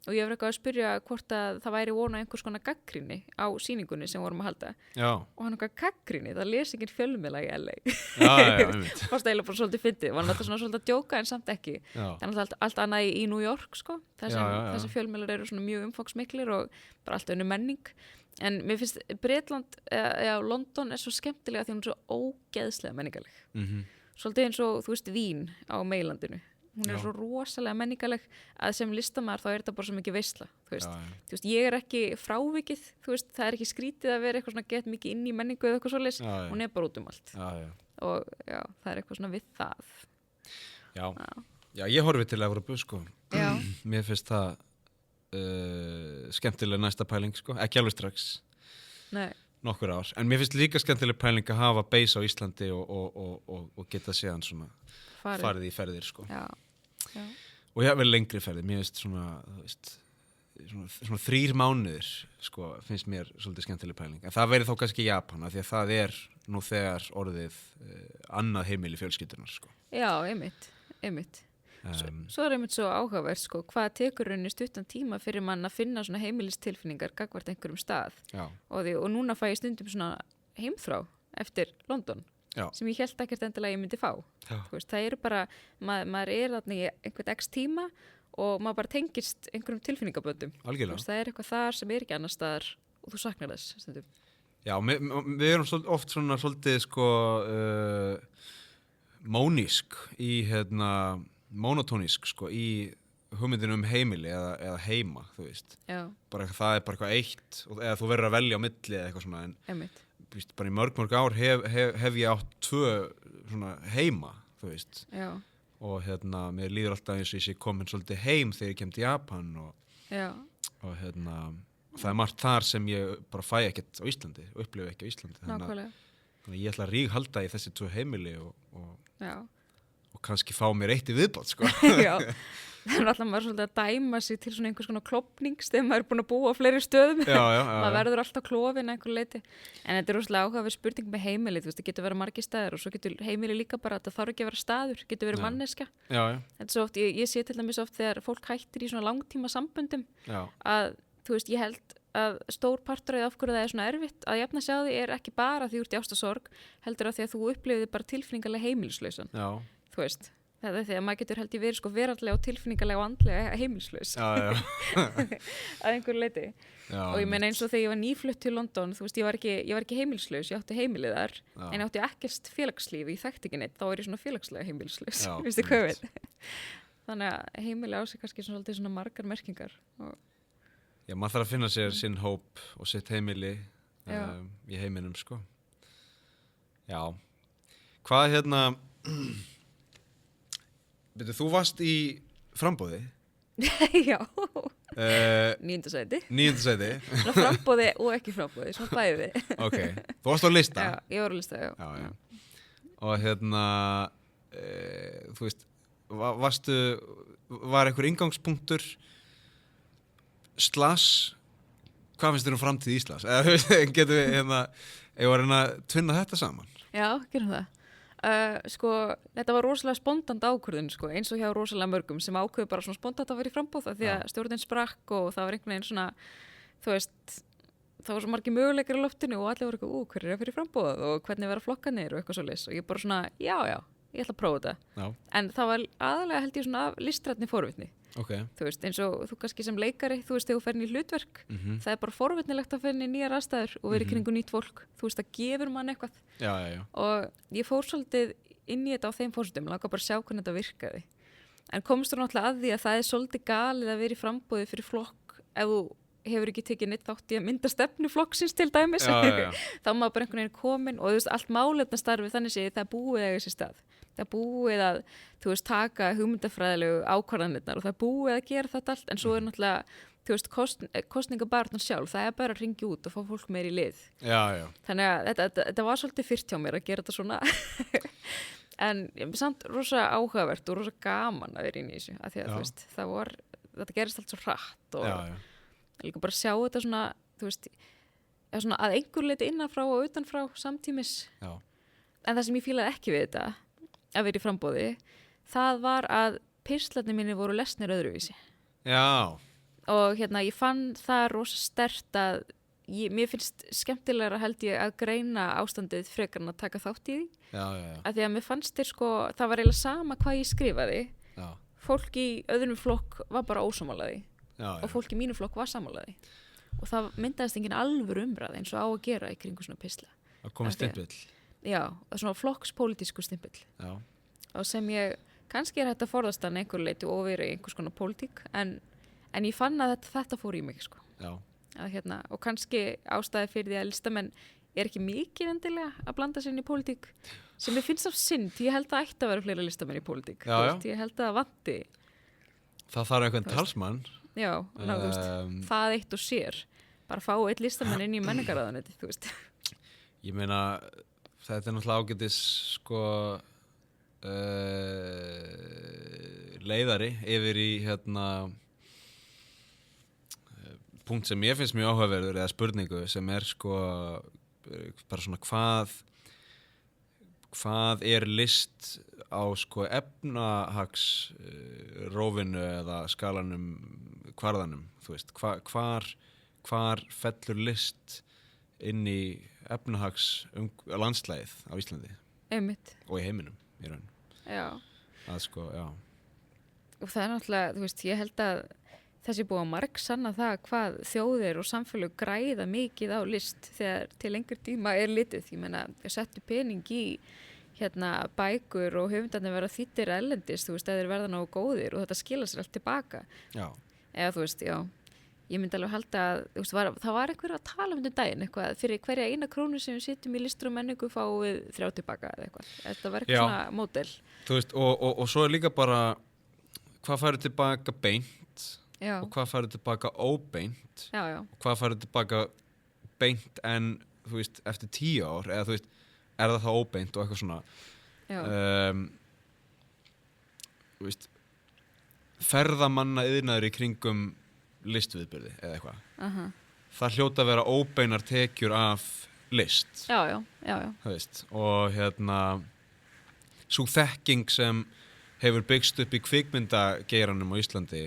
og ég var eitthvað að spyrja hvort að það væri vona einhvers konar gagnrýni á sýningunni sem vorum að halda. Já. Og hann eitthvað gagnrýni, það les ekki fjölmiðla í LA. Já, einmitt. Fannst eiginlega bara svolítið fyndið, var náttúrulega svona svolítið að djóka en samt ekki. En allt annað í New York, sko. Þessi fjölmiðlar eru svona mjög umfangsmiklir og bara allt önnur menning. En mér finnst Bretland, London er svo skemmtilega því hún er svo ógeðslega menningaleg. Svolítið eins og, þú veist, Vín á meilandinu. Hún er svo rosalega menningaleg að sem listamaður þá er þetta bara svo mikið veisla, þú veist. Þú veist, ég er ekki frávikið, þú veist, það er ekki skrítið að vera eitthvað svona gett mikið inn í menningu eða eitthvað svoleiðis, hún er bara út um allt. Og það er eitthvað svona við það. Já, ég horfi til Evrópu, sko. Mér finnst það skemmtileg næsta pæling, sko, ekki alveg strax. Nei. Nokkur ár, en mér finnst líka skemmtileg pæling að hafa base á Íslandi og geta séðan svona farið í ferðir, sko. Já. Og ég hef vel lengri ferðir, mér finnst svona 3 mánuðir, sko, finnst mér svolítið skemmtileg pæling, en það verið þá kannski Japan, af því að það er nú þegar orðið annað heimili fjölskyldunar, sko. Já, einmitt. Svo er einmitt svo áhugavert, sko, hvað tekur rauninni stuttan tíma fyrir mann að finna svona heimilistilfinningar gagnvart einhverjum stað. Og núna fæ ég stundum svona heimþrá eftir London. Sem ég held ekkert endilega ég myndi fá. Veist, það eru bara, maður er þarna í einhvern x tíma og maður bara tengist einhverjum tilfinningaböndum. Algjörlega. Veist, það er eitthvað þar sem er ekki annar staðar og þú saknar þess stundum. Já, við erum oft svona svolítið sko mónísk í monotónísk sko í hugmyndinu heimili eða heima, þú veist. Já. Bara það er bara eitthvað eitt eða þú verður að velja á milli eða eitthvað svona en bara í mörg ár hef ég átt 2 svona heima, þú veist. Já. Og mér líður alltaf eins og ég sé komin svolítið heim þegar ég kem til Japan og það er margt þar sem ég bara fæ ekkert á Íslandi og upplifi ekki á Íslandi. Þannig að ég ætla að ríghalda í þessi 2 heimili og kannski fá mér eitt í viðbátt, sko. Já. Það er alltaf maður svolítið að dæma sig til svona einhvers konar klopnings þegar maður er búin að búa á fleiri stöðum. Maður verður alltaf klofin einhver leiti. En þetta er rosalega áhugaverð spurning með heimili, þú veist, það getur verið margir staðir og svo getur heimili líka bara að það þarf ekki að vera staður, getur verið manneska. Þetta er svo oft, ég sé til dæmis oft þegar fólk hættir í svona langtíma samböndum að, þú veist, ég held að stór partur af hverju það er svona erfitt að jafna sig á því er ekki bara því þú ert í ást og sorg, heldur að því að þú upplifir bara tilfinningalega heimilislausan. Þú veist. Það er því að maður getur held ég verið sko veraldlega og tilfinningalega og andlega heimilislaus að einhverju leiti. Og ég meina eins og þegar ég var nýflutt til London, þú veist, ég var ekki heimilislaus, ég átti heimilið þar, en ég átti ekkert félagslíf, ég þekkti ekki neitt, þá er ég svona félagslega heimilislaus, veistu hvað við? Þannig að heimili á sig kannski svolítið svona margar merkingar. Já, maður þarf að finna sér sinn hóp og sitt heimili í heiminum, sko. Já. Hvað þú varst í framboði? Já. 9. sæti. 9. sæti. Svona framboði og ekki framboði, svona bæði. Ok, þú varst á lista? Já, ég var á lista, já. Og þú veist, var einhver inngangspunktur hvað finnst þér framtíð Íslands? Eða getum við, ég var að tvinna þetta saman? Já, gerum það. Sko, þetta var rosalega spontant ákvörðun sko, eins og hjá rosalega mörgum sem ákveðu bara svona spontant að vera í frambóð því að stjórnin sprakk og það var einhvern veginn svona, þú veist, það var svo margir möguleikar í loftinu og allir voru eitthvað, hver að fyrir frambóð og hvernig vera flokkanir og eitthvað svoleiðis og ég bara svona, já, ég ætla að prófa þetta. En það var aðalega held ég svona af listrænni forvitni. Þú veist, eins og þú kannski sem leikari, þú veist, þegar þú fer inn í hlutverk, það er bara forvitnilegt að fer inn í nýjar aðstæður og vera í kringu nýtt fólk. Þú veist, það gefur mann eitthvað. Já. Og ég fór svolítið inn í þetta á þeim fórsendum, langar bara að sjá hvernig þetta virkaði. En komst þú náttúrulega að því að það er svolítið galið að vera í frambúði fyrir flokk ef þú hefur ekki tekið neitt þátt í að mynda stefnu flokksins til dæmis. Þá maður bara einhvern veginn komin og þú veist, allt málefnastarfið þannig séð það er búið eiga sér stað. Það er búið að, þú veist, taka hugmyndafræðilegu ákvarðanirnar og það er búið að gera þetta allt, en svo er náttúrulega, þú veist, kosningabarnan sjálf, það er bara að ringja út og fá fólk meir í lið. Já. Þannig að þetta var svolítið fyrst hjá mér að gera þetta svona, en samt rosa áhugavert og rosa gaman að vera inn í þessu, af því að, þú veist, þetta gerist allt svo hratt og líka bara sjá þetta svona, þú veist, svona að einhver leiti innanfrá og utanfrá samtímis. Já. En það sem ég fílaði ekki við þetta, að vera í frambóði, það var að pirslarnir mínir voru lesnir öðruvísi. Já. Og ég fann það rosa sterkt að mér finnst skemmtilegra held ég að greina ástandið frekar en að taka þátt í því. Já. Af því að mér fannst það var eiginlega sama hvað ég skrifaði. Já. Fólk í öðrum flokk var bara ósamálaði. Já. Og fólk í mínu flokk var samálaði. Og það myndaðist engin alvöru umræð eins og á að gera í kringu svona pirsla. Það komið stimpill. Já, svona flokkspólitísku stimpill. Já. Og sem ég, kannski er þetta forðast að einhver leiti og verið í einhvers konar pólitík, en ég fann að þetta fór í mig, sko. Já. Að, og kannski ástæði fyrir því að listamenn er ekki mikið endilega að blanda sér inn í pólitík, sem ég finnst af synd. Ég held að ætti að vera fleira listamenn í pólitík. Já. Ég held að það vanti. Það þarf einhvern talsmann. Já, þú veist, það eitt og sér. Bara fá eitt listamenn inn í menningarráðuneytið, þú veist. Ég meina, þetta er náttúrulega ágætis sko leiðari yfir í punkt sem ég finnst mjög áhugaverður eða spurningu sem er sko bara svona hvað er list á sko efnahags rófinu eða skalanum kvarðanum, þú veist, hvar fellur list inn í efnahags landslægið á Íslandi. Einmitt. Og í heiminum í raun. Já. Það sko, já. Og það er náttúrulega, þú veist, ég held að þessi búið að margsanna það hvað þjóðir og samfélög græða mikið á list þegar til lengur tíma er litið. Ég meina, ég setti pening í bækur og höfundarnir verða þýddir erlendis, þú veist, þeir verða nógu góðir og þetta skila sér allt tilbaka. Já. Eða þú veist, já. Ég myndi alveg halda að, þú veist, það var einhver að tala um þetta daginn eitthvað, fyrir hverja eina krónu sem við sitjum í listur og menningu fáum við 3 tilbaka eða eitthvað. Þetta var eitthvað svona módel. Þú veist, og svo er líka bara hvað færðu tilbaka beint og hvað færðu tilbaka óbeint og hvað færðu tilbaka beint en, þú veist, eftir 10 ár eða, þú veist, er það óbeint og eitthvað svona. Þú veist, ferðamanna iðnaður í kringum listviðburði eða eitthvað. Það hljóta að vera óbeinar tekjur af list. Já. Það veist, og sú þekking sem hefur byggst upp í kvikmyndageiranum á Íslandi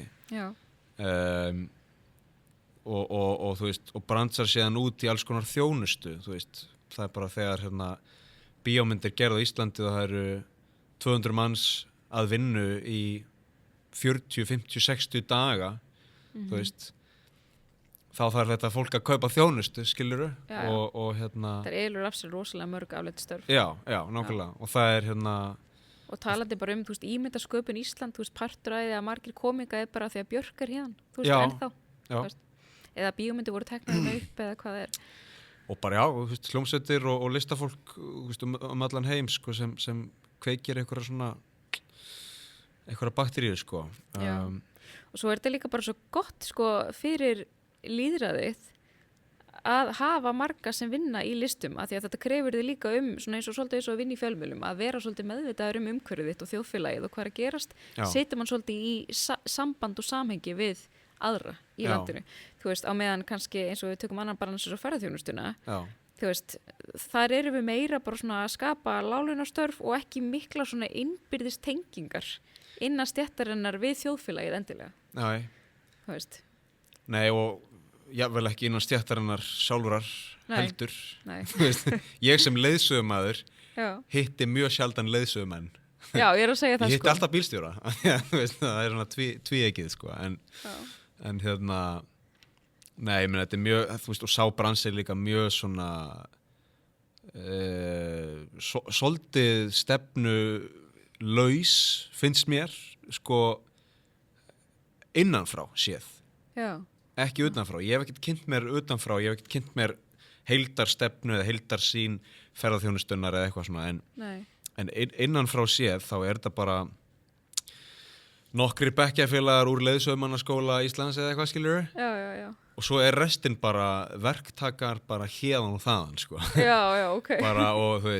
og þú veist, og bransar síðan út í alls konar þjónustu, þú veist, það er bara þegar bíómyndir gerð á Íslandi og það eru 200 manns að vinnu í 40, 50, 60 daga þú veist, þá þarf þetta fólk að kaupa þjónustu, skilurðu, og það er eiginlega af sér rosalega mörg afleidd störf. Já, nákvæmlega, og það er og talandi bara þú veist, ímyndasköpun Ísland, þú veist, partur að því að margir komika er bara því að Björk er hérna, þú veist, ennþá, þú veist, eða bíómyndi voru teknaðið upp eða hvað það er. Og bara þú veist, hljómsveitir og listafólk, þú veist, allan heim, sko, sem kveikir einhverja bakteríur, sko. Og svo er þetta líka bara svo gott sko fyrir lýðræðið að hafa marga sem vinna í listum, af því að þetta krefur þið líka svona eins og svolítið eins og að vinna í fjölmiðlum, að vera svolítið meðvitaður umhverfið þitt og þjóðfélagið og hvað er að gerast, setur mann svolítið í samband og samhengi við aðra í landinu. Þú veist, á meðan kannski eins og við tökum annan bara eins og ferðarþjónustuna, þú veist, þar erum við meira bara svona að skapa láglaunastörf og ekki mikla svona innbyrðis tengingar innan stéttarinnar við þjóðfélagið endilega. Nei. Þú veist. Nei, og jafnvel ekki innan stéttarinnar sjálfrar heldur. Nei. Þú veist, ég sem leiðsögumaður Já. hitti mjög sjaldan leiðsögumenn. Já, ég að segja það Ég hitti alltaf bílstjóra. Þú veist, það svona tvíeykið, sko. En hérna, nei, menn þetta mjög, þú veist, og sá bransi líka mjög svona svolítið stefnu laus, finnst mér, sko, innanfrá séð. Já. Ekki utanfrá. Ég hef ekkert kynnt mér utanfrá, ég hef ekkert kynnt mér heildarstefnu eða heildarsýn ferðaþjónustunnar eða eitthvað svona, en innanfrá séð þá er þetta bara nokkrir bekkjarfélagar úr leiðsögumannaskóla Íslands eða eitthvað, skilurðu? Já. Og svo er restin bara verktakar bara héðan og þaðan, sko. Já, ok. Bara, og þú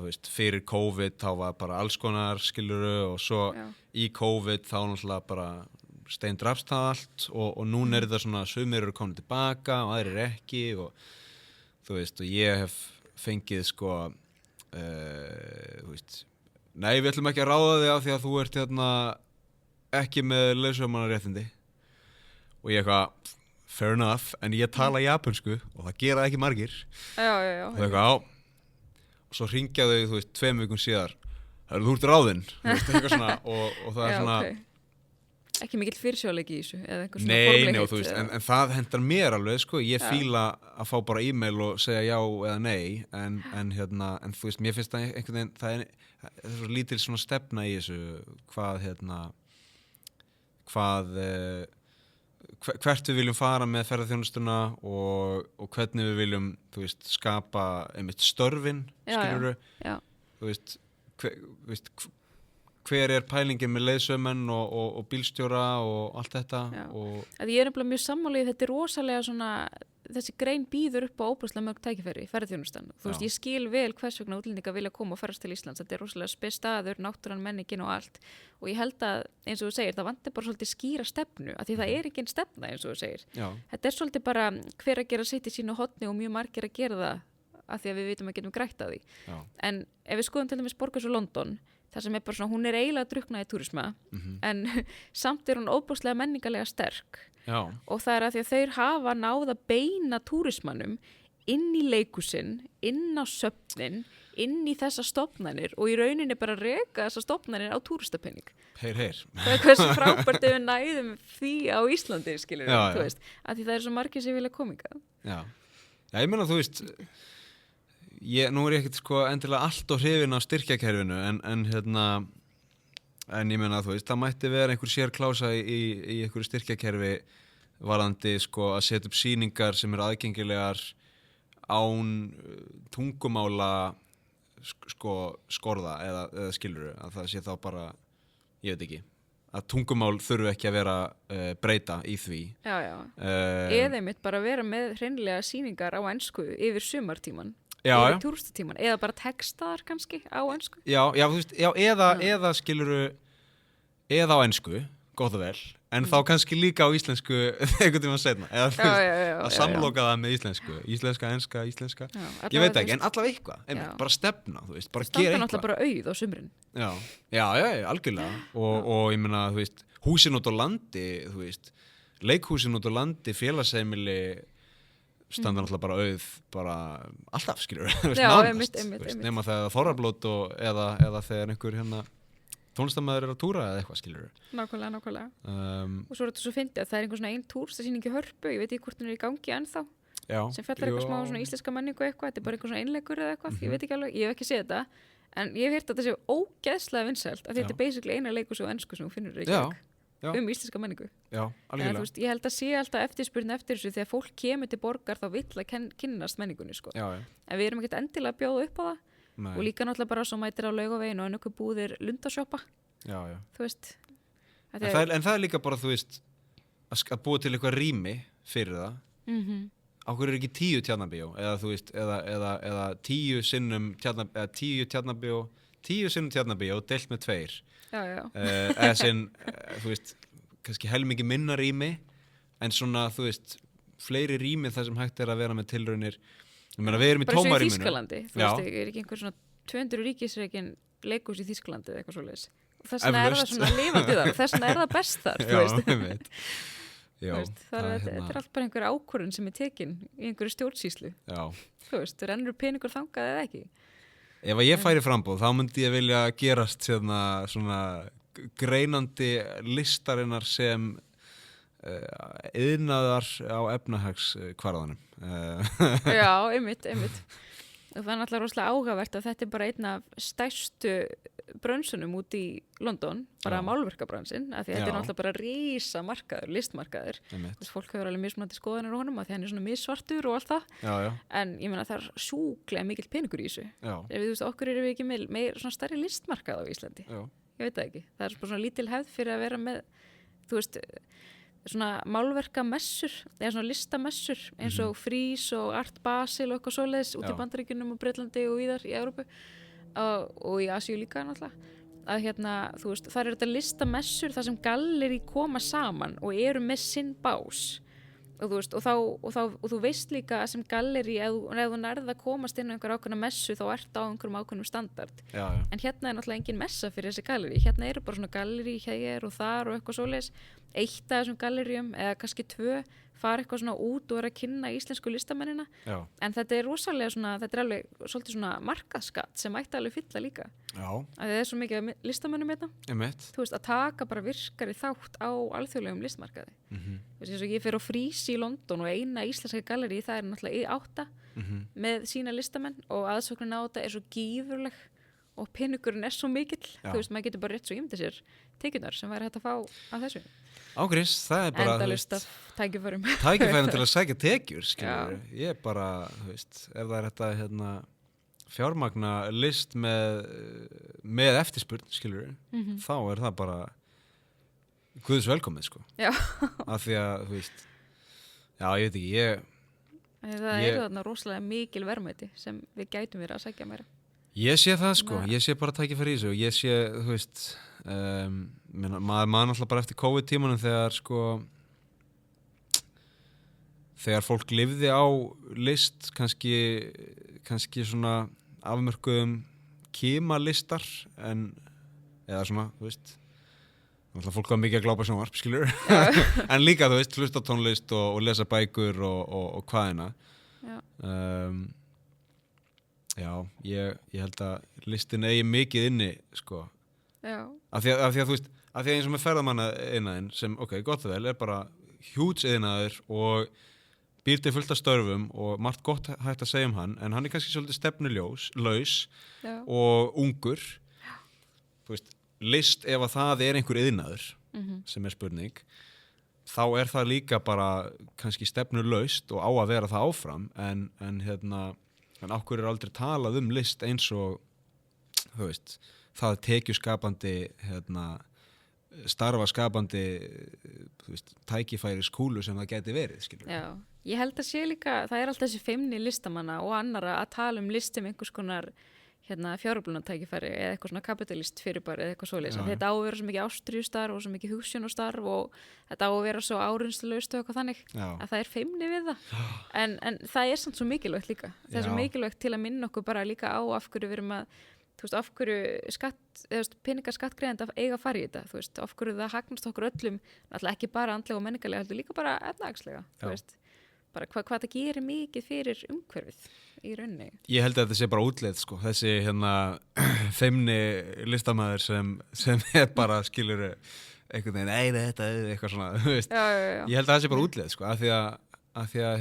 veist, fyrir COVID þá var bara alls konar, skilurðu, og svo í COVID þá náttúrulega bara steindrafst það allt og núna er þetta svona, sumir eru komin tilbaka og aðrir ekki og þú veist, og ég hef fengið, sko, þú veist, nei, við ætlum ekki að ráða þig af því að þú ert hérna ekki með leiðsögumannaréttindi og ég eitthvað, fair enough, en ég tala japansku og það gera ekki margir. Já. Og það eitthvað, og svo hringja þau, þú veist, 2 vikum síðar, þú ert ráðinn, þú veist, eitthvað svona, og það er svona... Okay. Ekki mikill fyrirsjóðleiki í þessu, eða eitthvað svona formlegheitt. Nei, þú veist, en það hendar mér alveg, sko, ég fíla að fá bara e-mail og segja já eða nei, en þú veist, mér finnst það einhvern veginn, það er svo lítil svona stefna í þessu, hvert við viljum fara með ferðaþjónustuna og hvernig við viljum, þú veist, skapa einmitt störfin, skilurðu, þú veist, hver er pælingin með leiðsögumenn og bílstjóra og allt þetta. Ég er nefnilega mjög sammálið, þetta er rosalega svona, þessi grein býður upp á óbúslega mörg tækifæri, ferðaþjónustan. Þú veist, ég skil vel hvers vegna útlendingar vilja koma og ferðast til Íslands, þetta er rosalega spes staður, náttúran, menningin og allt. Og ég held að, eins og þú segir, það vantar bara svolítið skýra stefnu, af því það er ekki stefna, eins og þú segir. Þetta er svolítið bara hver að gera sitt í sínu hotni og mjög margir að gera það, af því að við vitum að getum grætt að því. En ef við skoðum til dæmis borg eins og London, það sem er bara svona, hún er eiginlega að drukkna í túrisma, en samt er hún óbúslega menningarlega sterk. Og það er að því að þeir hafa náð að beina túrismannum inn í leikusinn, inn á söfnin, inn í þessa stofnanir og í rauninni bara reka þessa stofnanir á túristapenning. Heyr. Það er hversu frábært ef við næðum því á Íslandi, skilur við, þú veist, að því það er svo margir sem vilja koma hingað. Já, ég meina, þú veist, nú er ég ekkert, sko, endilega allt og hrifin af styrkjakerfinu, en ég meina, þú veist, það mætti vera einhver sérklása í einhverju styrkjakerfi varðandi, sko, að setja upp sýningar sem eru aðgengilegar án tungumála, sko, skorða eða skilurðu, að það sé þá bara, ég veit ekki, að tungumál þurfi ekki að vera breyta í því. Já. Eða einmitt bara vera með hreinlega sýningar á ensku yfir sumartíman. Yfir túristatíman, eða bara textaðar kannski á ensku. Já, þú veist, eða skilurðu, eða á ensku, gott og vel, en þá kannski líka á íslensku einhvern tímann seinna, eða þú veist, að samloka það með íslensku, íslenska, enska, íslenska, ég veit ekki, en allavega eitthvað, bara stefna, þú veist, bara gera eitthvað. Standa náttúrulega bara auð á sumrin. Já, algjörlega, og ég meina, þú veist, húsin út á landi, þú veist, leikhúsin út á landi, félagsheimili, standa náttúrulega bara auð, bara alltaf, skilur, nánast, nema þegar þorrablót eða þegar einhver tónlistarmaður er að túra eða eitthvað, skilur. Nákvæmlega. Og svo er þetta svo fyndið að það er einhver svona túristasýning í Hörpu, ég veit ekki hvort hún er í gangi ennþá, sem fjallar eitthvað smá svona íslenska menningu eitthvað, þetta er bara einhver svona einleikur eða eitthvað, ég veit ekki alveg, ég hef ekki séð þetta, en ég hef heyrt að þetta sé ógeðslega vinsælt, að þetta er basically eina leikus og ensku sem þú finnur í íslenska menningu. Já, algjörlega. Þú veist, ég held að sé alltaf eftirspurn eftir þessu þegar fólk kemur til borgar þá vill að kynnast menningunni, sko. En við erum ekkert endilega að bjóða upp á það. Nei. Og líka náttúrulega bara svo mætir á Laugaveginn og einhver búðir lundasjoppa. Já. Þú veist. En það er líka bara, þú veist, að búa til eitthvað rými fyrir það. Á hverju er ekki 10 Tjarnarbíó, eða þú veist, eða 10 sinnum Tjarnarbíó, 10 sinnum Tjarnarbíó deilt með 2. Eða sinn, þú veist, kannski helmingi minna rými, en svona, þú veist, fleiri rými þar sem hægt að vera með tilraunir. Ég meina, við erum í tómarýminu. Bara eins og í Þýskalandi, þú veist, ekki einhver svona 200 ríkisreikin leikhús í Þýskalandi eða eitthvað svoleiðis. Og þess vegna það svona lifandi þar, og þess vegna það best þar, þú veist. Já, þetta er allt bara einhver ákvörðun sem tekin í einhverju stjórnsýslu. Já. Þú veist, rennur peningur þangað eða ekki. Ef að ég færi framboð, þá myndi ég vilja gerast svona greinandi listarinnar sem iðnaðar á efnahagskvarðanum. Já, einmitt. Og það er náttúrulega rosalega áhugavert að þetta er bara einn af stærstu brönsunum út í London, bara málverkabransin, af því þetta er náttúrulega bara rísa markaður, listmarkaður. Þess fólk hefur alveg mismunandi skoðanir á honum af því hann er svona missvartur og allt það. Já. En ég meina það er sjúklega mikill peningur í þessu. Ef við, þú veist, okkur erum við ekki með meir svona stærri listmarkað á Íslandi. Já. Ég veit það ekki. Það er bara svona lítil hefð fyrir að vera með, þú veist, svona málverkamessur eða svona listamessur eins og Frís og Art Basel og eitthvað svoleiðis út í Bandaríkjunum og Bretlandi og víðar í Evrópu og í Asíu líka náttúrulega að þú veist, það eru þetta listamessur þar sem gallerí koma saman og eru með sinn bás og þú veist, og þú veist líka að sem gallerí ef þú nærð að komast inn á einhver ákveðna messu þá ert á einhverjum ákveðnum standard. En hérna er náttúrulega engin messa fyrir þessi gallerí, hérna eru bara svona gallerí hér og þar og eitthvað svoleiðis, eitt af þessum galleríum eða kannski 2 fara eitthvað svona út og vera að kynna íslensku listamennina. En þetta er rosalega svona, þetta er alveg svolítið svona markaðsskatt sem ætti alveg fylla líka. Að það er svo mikið listamennum hérna. Þú veist, að taka bara virkari þátt á alþjóðlegum listmarkaði. Þú veist, eins og ég fer á Frís í London og eina íslenska gallerí, það er náttúrulega E8 með sína listamenn og aðsóknin á þetta er svo gífurleg og peningurinn er svo mikill. Þú veist, maður getur bara rétt svo ímyndið sér tekjurnar sem væri hægt að fá af þessu. Ágrís, það er bara endalaust af tækifærum til að sækja tekjur, skilur. Ég bara, þú veist, ef það er þetta fjármagna list með eftirspurn, skilur, þá er það bara Guðs velkomið, sko. Já. Af því að, þú veist, já, ég veit ekki, það eru þarna rosalega mikil verðmæti sem við gætum verið að sækja meira. Ég sé það, sko, ég sé bara tækifæri í þessu og ég sé, þú veist, maður alltaf bara eftir COVID-tímanum þegar, sko, þegar fólk lifði á list, kannski svona afmörkuðum kímalistar eða svona, þú veist, alltaf fólk var mikið að glápa sjónvarp, skilur, en líka, þú veist, hlusta á tónlist og lesa bækur og hvaðina. Já, ég held að listin eigi mikið inni, sko. Já. Af því að þú veist, af því að eins og með ferðamanna iðnaðinn sem, gott og vel, er bara hjúts iðnaður og býr til fullt af störfum og margt gott hægt að segja hann, en hann er kannski svolítið stefnulaus og ungur. Já. Þú veist, list ef að það er einhver iðnaður sem er spurning, þá er það líka bara kannski stefnulaust og á að vera það áfram, en okkur er aldrei talað list eins og, þú veist, það tekjuskapandi, starfaskapandi, þú veist, tækifæris kúlu sem það geti verið, skilur. Já, ég held að sé líka, það er alltaf þessi feimni listamanna og annara að tala list sem einhvers konar fjáröflunartækifæri eða eitthvað svona kapitalist fyrirbæri eða eitthvað svoleiðis. Þetta á að vera svo mikið ástríðustarf og svo mikið hugsjónastarf og þetta á að vera svo áreynslulaust og eitthvað þannig að það er feimni við það. En það er samt svo mikilvægt líka. Það er svo mikilvægt til að minna okkur bara líka á af hverju við erum að, þú veist, af hverju peningaskattgreiðandi að eiga að fara í þetta, þú veist, af hverju það hagnast okkur öllum, náttúrulega ekki bara andlega og menningarlega, heldur líka bara efnahagslega, þú veist. Bara hvað það gerir mikið fyrir umhverfið í rauninni. Ég held að þetta sé bara útleið, sko, þessi feimni listamæður sem er bara, skilur einhvern veginn, þetta er eitthvað svona, þú veist. Já. Ég held að það sé bara útleið, sko, af því að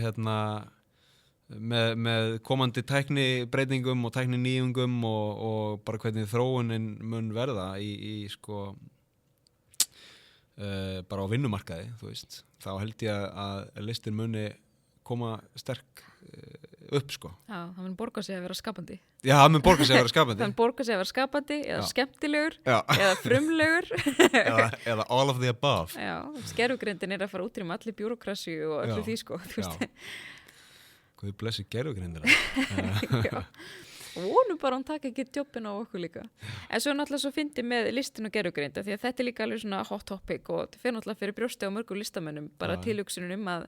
með komandi tæknibreytingum og tækninýjungum og bara hvernig þróunin mun verða í sko bara á vinnumarkaði, þú veist, þá held ég að listin muni koma sterk upp, sko. Já, það mun borga sig að vera skapandi. Já, það mun borga sig að vera skapandi. Það mun borga sig að vera skapandi, eða skemmtilegur, eða frumlegur. eða all of the above. Já, gervigreindin er að fara út í allir bjúrokrasi og öllu því, sko. Guð blessi gervigrindina. Já. Vonum bara hún taka ekki jobbin á okkur líka. En svo náttúrulega svo fyndi með listin og gervigrinda, því að þetta er líka alveg svona hot topic og þetta fyrir náttúrulega fyrir brjósti á mörgum listamönnum, bara tilhugsunin að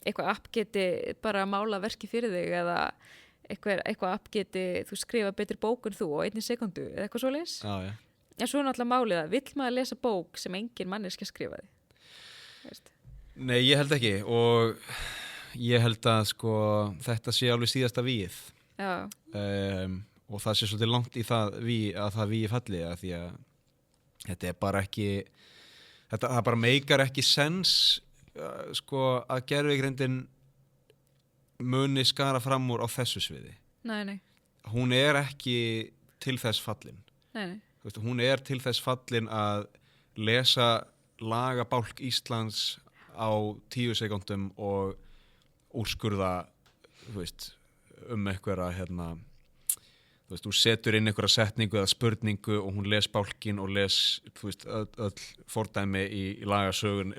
eitthvað app geti bara mála verki fyrir þig eða eitthvað app geti þú skrifa betri bók en þú á 1 sekundu eða eitthvað svoleiðis. Já. En svo er náttúrulega málið að vill maður lesa bók sem engin manneskja skrifaði? Veist? Nei, ég held ekki og ég held að sko þetta sé alveg síðasta víið. Já. Og það sé svolítið langt í það víi falli að því að þetta er bara ekki það bara meikar ekki sens sko að gervigreindin muni skara fram úr á þessu sviði. Nei. Hún er ekki til þess fallin. Nei. Veist, hún er til þess fallin að lesa lagabálk Íslands á 10 sekúndum og úrskurða einhverja þú setur inn einhverja setningu eða spurningu og hún les bálkin og les öll fordæmi í lagasögun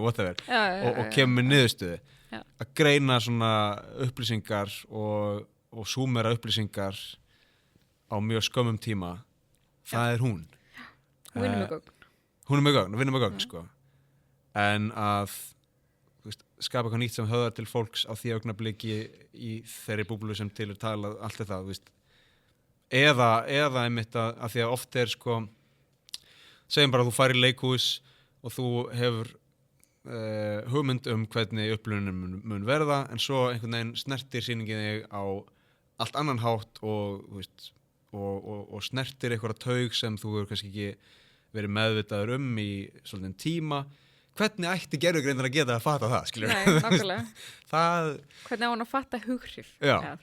whatever, og kemur með niðurstöðu. Að greina svona upplýsingar og súmera upplýsingar á mjög skömmum tíma, það er hún. Hún vinnur með gögn. Hún vinnur með gögn, sko. En að skapa eitthvað nýtt sem höfðar til fólks á því augnabliki í þeirri búblu sem til er talað, allt þetta, eða einmitt að því að oft er sko, segjum bara að þú færir leikhús og þú hefur hugmynd hvernig upplifunin mun verða, en svo einhvern veginn snertir sýningin þig á allt annan hátt og snertir einhverja taug sem þú hefur kannski ekki verið meðvitaður í svolítinn tíma. Hvernig ætti gervigreindin að geta að fatta það, skilur? Nei, nákvæmlega. Hvernig á hann að fatta hughrif? Já,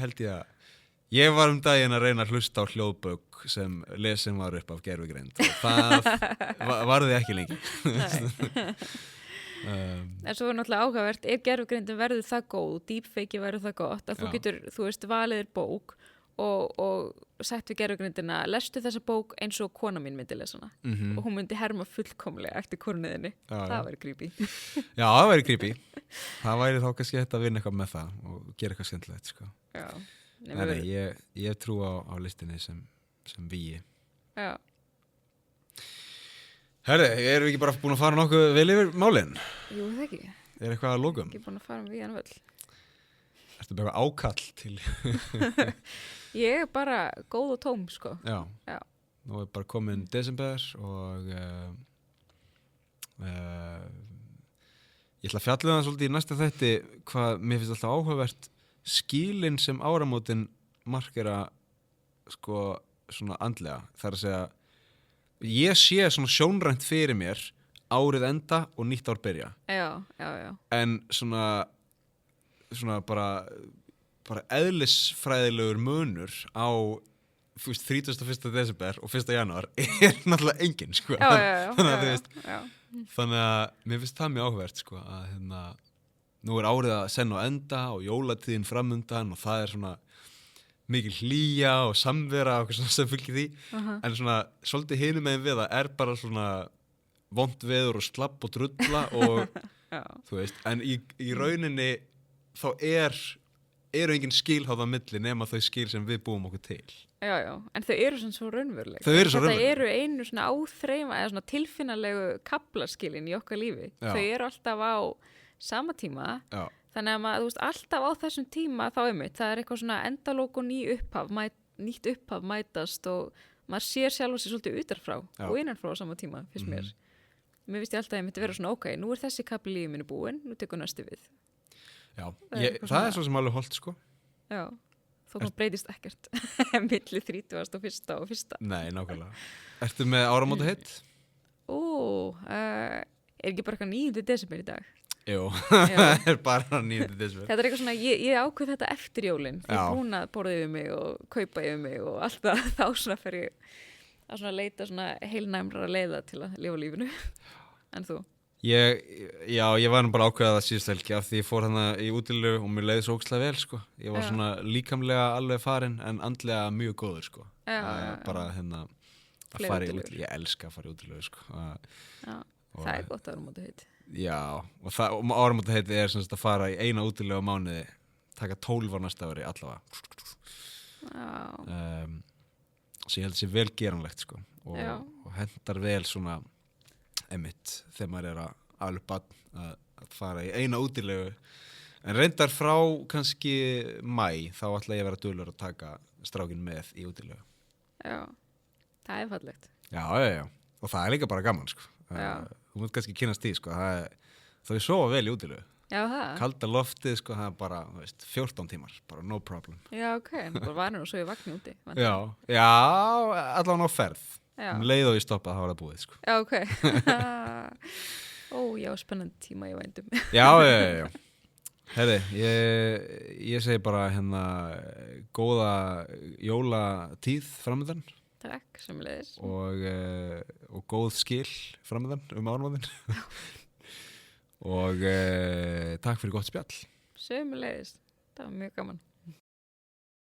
held ég að. Ég var daginn að reyna að hlusta á hljóðbók sem lesin var upp af gervigreind og það varði ekki lengi. En svo er náttúrulega áhugavert, ef gervigreindin verður það góð, deepfake verður það gott, að þú getur, valið þér bók og sett við gervigreindina, lestu þessa bók eins og kona mín myndi lesa hana og hún myndi herma fullkomlega eftir konuðinni. Það væri creepy. Já, það væri creepy. Það væri þá kannski hægt að vinna eitthvað með það og gera eitthvað skemmtilegt, sko. Já. Nei, ég trú á listinni sem víi. Já. Herri, erum við ekki bara búin að fara nokkuð vel yfir málin? Jú, það ekki. Er eitthvað að lokum? Ekki búin að fara víðan völl. Ertu bara ákall til? Ég er bara góð og tóm, sko. Já. Nú er bara komin desember og ég ætla að fjalla það svolítið í næsta þætti hvað mér finnst alltaf áhugavert skilin sem áramótin markera sko svona andlega. Það er að segja ég sé svona sjónrænt fyrir mér árið enda og nýtt ár byrja. Já. En svona bara eðlisfræðilegur munur á 31. desember og 1. janúar er náttúrulega engin, sko. Já. Þannig að mér finnst það mjög áhugavert, sko, að nú er árið að senn og enda og jólatíðin framundan og það er svona mikil hlýja og samvera og eitthvað sem fylgir því. En svona svolítið hinum megin við það er bara svona vont veður og slapp og drulla og en í rauninni þá eru engin skil á það milli nema þau skil sem við búum okkur til. Já, en þau eru svona svo raunveruleg. Þetta eru einu svona áþreima eða svona tilfinnalegu kaflaskilin í okkar lífi. Já. Þau eru alltaf á sama tíma. Já. Þannig að maður, alltaf á þessum tíma þá það er eitthvað svona endalók og nýtt upphaf mætast og maður sér sjálf sig svolítið utarfrá og innanfrá á sama tíma, finnst mér. Mér finnst ég alltaf að ég myndi vera svona, ok, nú er þessi kapli lífið minni búinn, nú tekur næstu við. Já, það er svo sem alveg holdt, sko. Já, þó maður breytist ekkert milli 30. og 1. Nei, nákvæmlega. Ertu með áramótaheit? Er ekki bara eitthvað 9. desember í dag? Jú, það er bara 9. desember. Þetta er eitthvað svona, ég ákveð þetta eftir jólin. Því búin að borða yfir mig og kaupa yfir mig og allt það, þá svona fer ég að svona leita svona heilnæmra leiða til að lifa lífinu. En þú? Ég var nú bara ákveðað að síðust helgi af því ég fór hana í útilegu og mér leiði svo ógeðslega vel, sko. Ég var svona líkamlega alveg farinn en andlega mjög góður, sko. Bara að fara í útilegu. Ég elska að fara í útilegu, sko. Það er gott áramótaheit. Já, og áramótaheiti er sem sagt að fara í eina útilegu á mánuði, taka 12 á næsta ári allavega. Svo ég held að það sé vel geranlegt, sko. Og hendar vel svona einmitt þegar maður er að ala upp barn að oft fara í eina útilegu. En reyndar frá kannski maí, þá ætla ég að vera dulur að taka strákin með í útilegu. Já, það er fallegt. Já. Og það er líka bara gaman, sko. Þú mútt kannski kynast því, sko. Þau sofa vel í útilegu. Já, það. Kalda loftið, sko, það er bara, 14 tímar, bara no problem. Já, ok, bara varin og svo ég vakna úti. Já, allavega á ferð. Leið og ég stoppa, það var það búið, sko. Já, ok. Já, spennandi tíma í vændum. Já. Herri, ég segi bara góða jólatíð framöndan. Takk, sömuleiðis. Og góð skil framöndan áramótin. Og takk fyrir gott spjall. Sömuleiðis, það var mjög gaman.